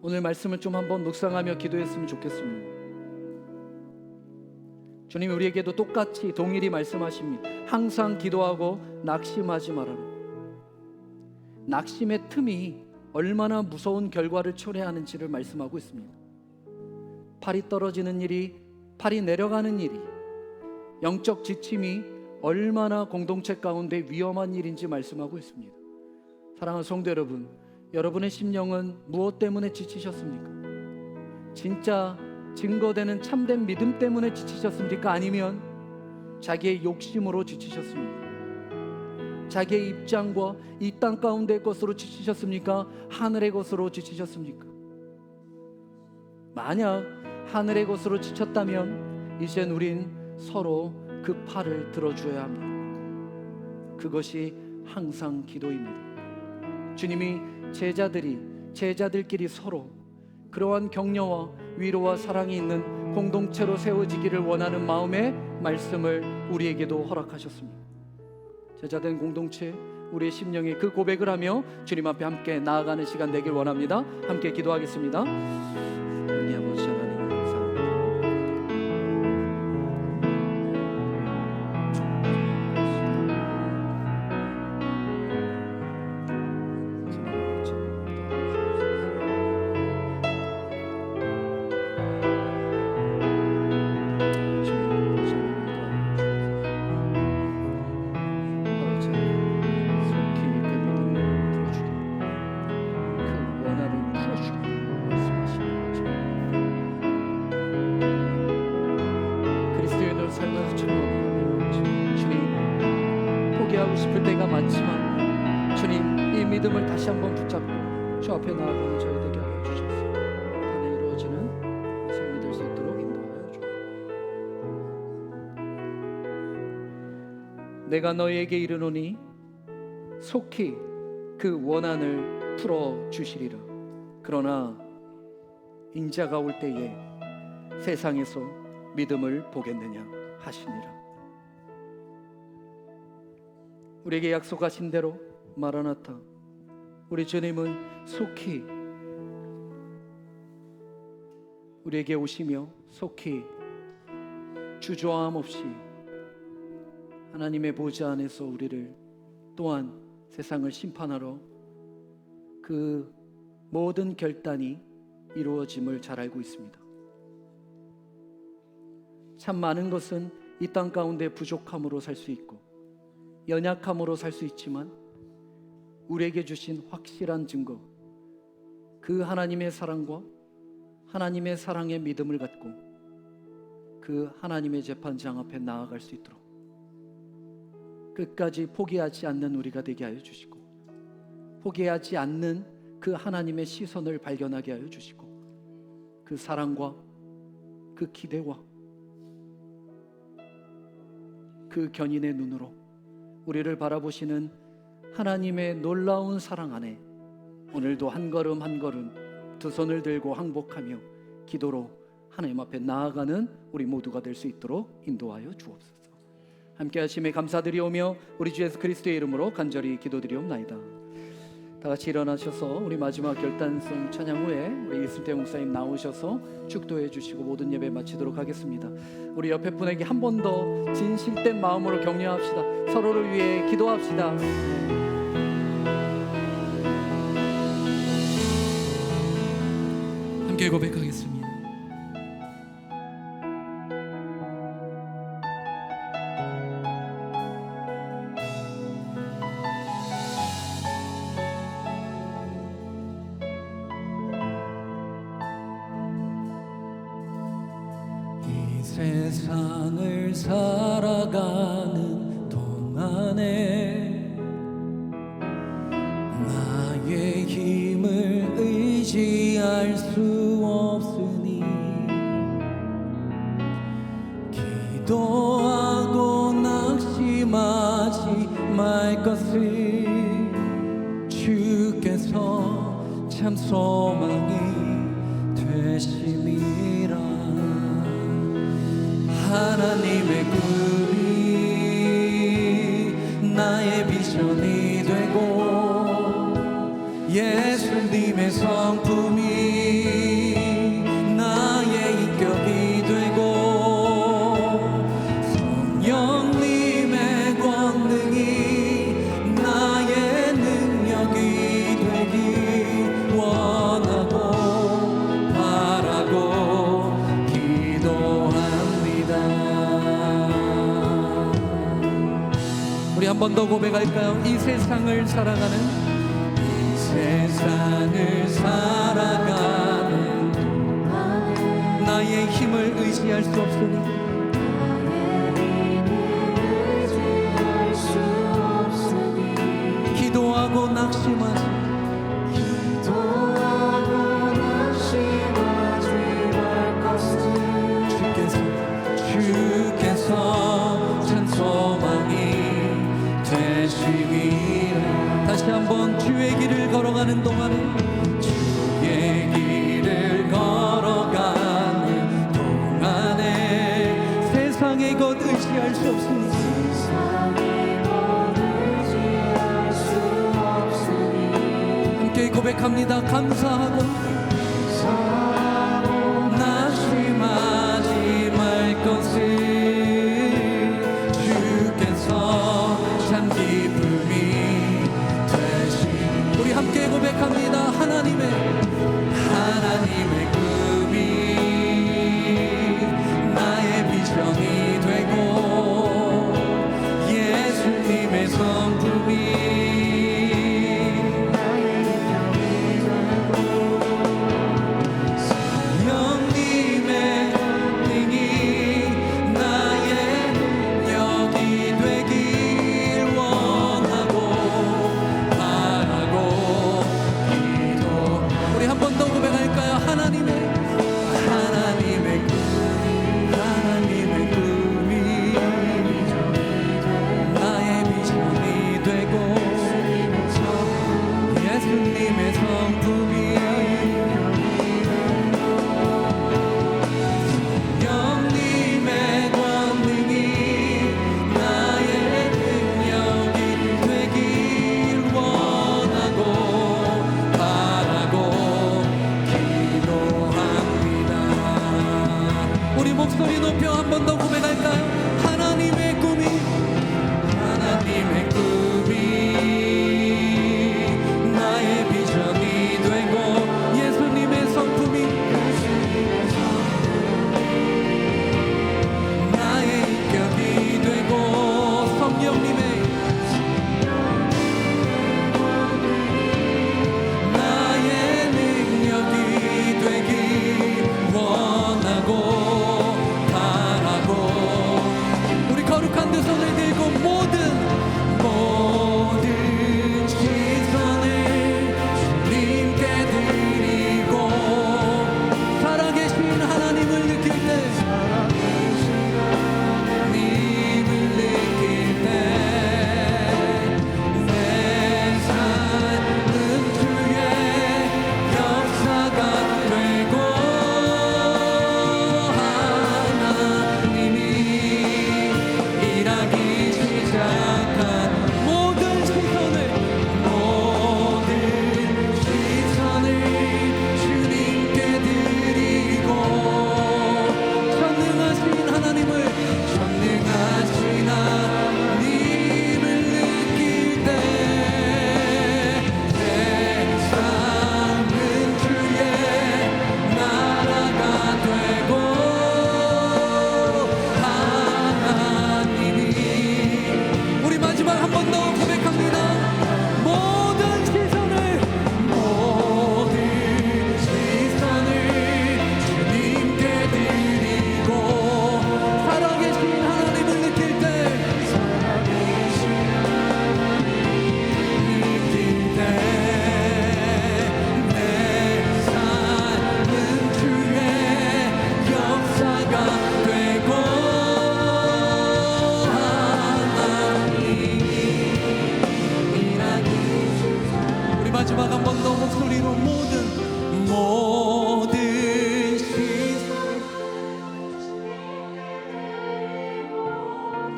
오늘 말씀을 좀 한번 묵상하며 기도했으면 좋겠습니다. 주님 우리에게도 똑같이 동일히 말씀하십니다. 항상 기도하고 낙심하지 말아라. 낙심의 틈이 얼마나 무서운 결과를 초래하는지를 말씀하고 있습니다. 팔이 떨어지는 일이, 팔이 내려가는 일이, 영적 지침이 얼마나 공동체 가운데 위험한 일인지 말씀하고 있습니다. 사랑하는 성도 여러분, 여러분의 심령은 무엇 때문에 지치셨습니까? 진짜 증거되는 참된 믿음 때문에 지치셨습니까? 아니면 자기의 욕심으로 지치셨습니까? 자기의 입장과 이 땅 가운데의 것으로 지치셨습니까? 하늘의 것으로 지치셨습니까? 만약 하늘의 것으로 지쳤다면 이젠 우린 서로 그 팔을 들어줘야 합니다. 그것이 항상 기도입니다. 주님이 제자들끼리 서로 그러한 격려와 위로와 사랑이 있는 공동체로 세워지기를 원하는 마음의 말씀을 우리에게도 허락하셨습니다. 제자된 공동체, 우리의 심령에 그 고백을 하며 주님 앞에 함께 나아가는 시간 되길 원합니다. 함께 기도하겠습니다. 우리 아버지 하나님 감사합니다. 포기하고 싶을 때가 많지만 주님 이 믿음을 다시 한번 붙잡고 주 앞에 나아가는 저희 되게 하여 주셔서 단에 이루어지는 삶이 될 수 있도록 인도하여 주옵소서. 내가 너희에게 이르노니 속히 그 원한을 풀어 주시리라. 그러나 인자가 올 때에 세상에서 믿음을 보겠느냐 하시니라. 우리에게 약속하신 대로 마라나타, 우리 주님은 속히 우리에게 오시며 속히 주저함 없이 하나님의 보좌 안에서 우리를 또한 세상을 심판하러 그 모든 결단이 이루어짐을 잘 알고 있습니다. 참 많은 것은 이 땅 가운데 부족함으로 살 수 있고 연약함으로 살 수 있지만 우리에게 주신 확실한 증거, 그 하나님의 사랑과 하나님의 사랑의 믿음을 갖고 그 하나님의 재판장 앞에 나아갈 수 있도록 끝까지 포기하지 않는 우리가 되게 하여 주시고, 포기하지 않는 그 하나님의 시선을 발견하게 하여 주시고, 그 사랑과 그 기대와 그 견인의 눈으로 우리를 바라보시는 하나님의 놀라운 사랑 안에 오늘도 한 걸음 한 걸음 두 손을 들고 항복하며 기도로 하나님 앞에 나아가는 우리 모두가 될 수 있도록 인도하여 주옵소서. 함께 하심에 감사드리오며 우리 주 예수 그리스도의 이름으로 간절히 기도드리옵나이다. 다 같이 일어나셔서 우리 마지막 결단성 찬양 후에 우리 이승태 목사님 나오셔서 축도해 주시고 모든 예배 마치도록 하겠습니다. 우리 옆에 분에게 한 번 더 진실된 마음으로 격려합시다. 서로를 위해 기도합시다. 함께 고백하겠습니다. 세상을 살아가는 동안에 나의 힘을 의지할 수 없으니 기도하고 낙심하지 말 것을 주께서 참 소망이 되심이라. 하나님의 꿈이 나의 비전이 되고 예수님의 성품이 나의 인격이 되고 성령님의 권능이 나의 능력이 되길 원하고 바라고 기도합니다. 우리 한 번 더 고백할까요? 이 세상을 살아가는 나의 힘을 의지할 수 없으니 기도하고 낙심하지 말 것을 주께서 참 소망이 되시기를. 다시 한번 주의 길을 걸어가는 동안에 주의 길을 걸어가는 동안에 세상의 것 의지할 수 없으니 함께 고백합니다. 감사하고 낙심하지 말 것을 주께서 참 기쁨이 되시. 우리 함께 고백합니다. 하나님의 꿈이 나의 비전이 되고 예수님의 성품이 성령님의 능이 나의 능력이 되길 원하고 바라고 기도. 우리 한 번 더 고백할까요? 하나님의 꿈이 나의 비전이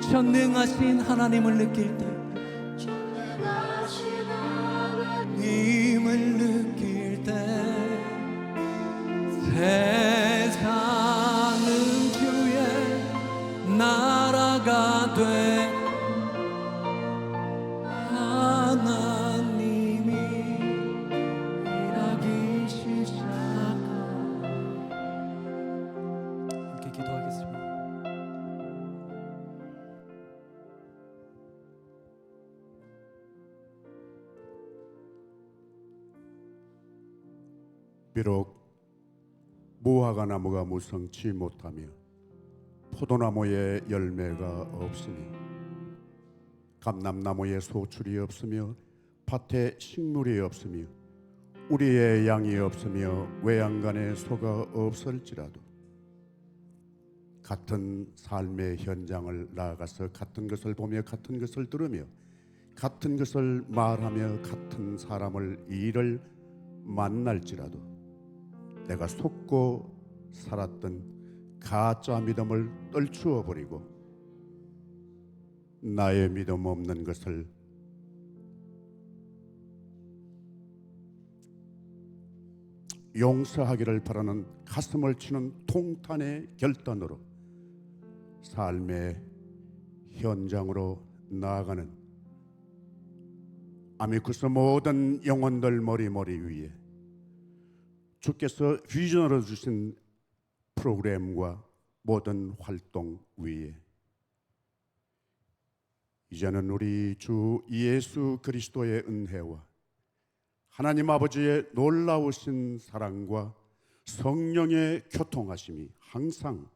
전능하신 하나님을 느낄 때 님을 느낄 때 세상은 주의 나라가 돼 하나님이 일하기 시작하. 함께 기도하겠습니다. 비록 무화과 나무가 무성치 못하며 포도나무에 열매가 없으니 감람나무에 소출이 없으며 밭에 식물이 없으며 우리의 양이 없으며 외양간에 소가 없을지라도 같은 삶의 현장을 나아가서 같은 것을 보며 같은 것을 들으며 같은 것을 말하며 같은 사람을 일을 만날지라도 내가 속고 살았던 가짜 믿음을 떨추어 버리고 나의 믿음 없는 것을 용서하기를 바라는 가슴을 치는 통탄의 결단으로 삶의 현장으로 나아가는 아미쿠스 모든 영혼들 머리 위에 주께서 비전으로 주신 프로그램과 모든 활동 위에 이제는 우리 주 예수 그리스도의 은혜와 하나님 아버지의 놀라우신 사랑과 성령의 교통하심이 항상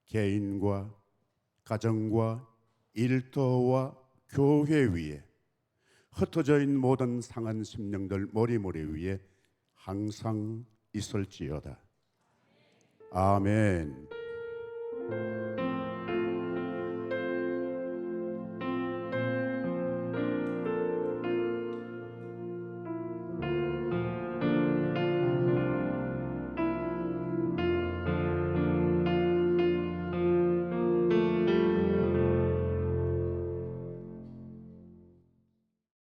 개인과 가정과 일터와 교회 위에 흩어져 있는 모든 상한 심령들 머리 위에 항상 있을지어다. 아멘.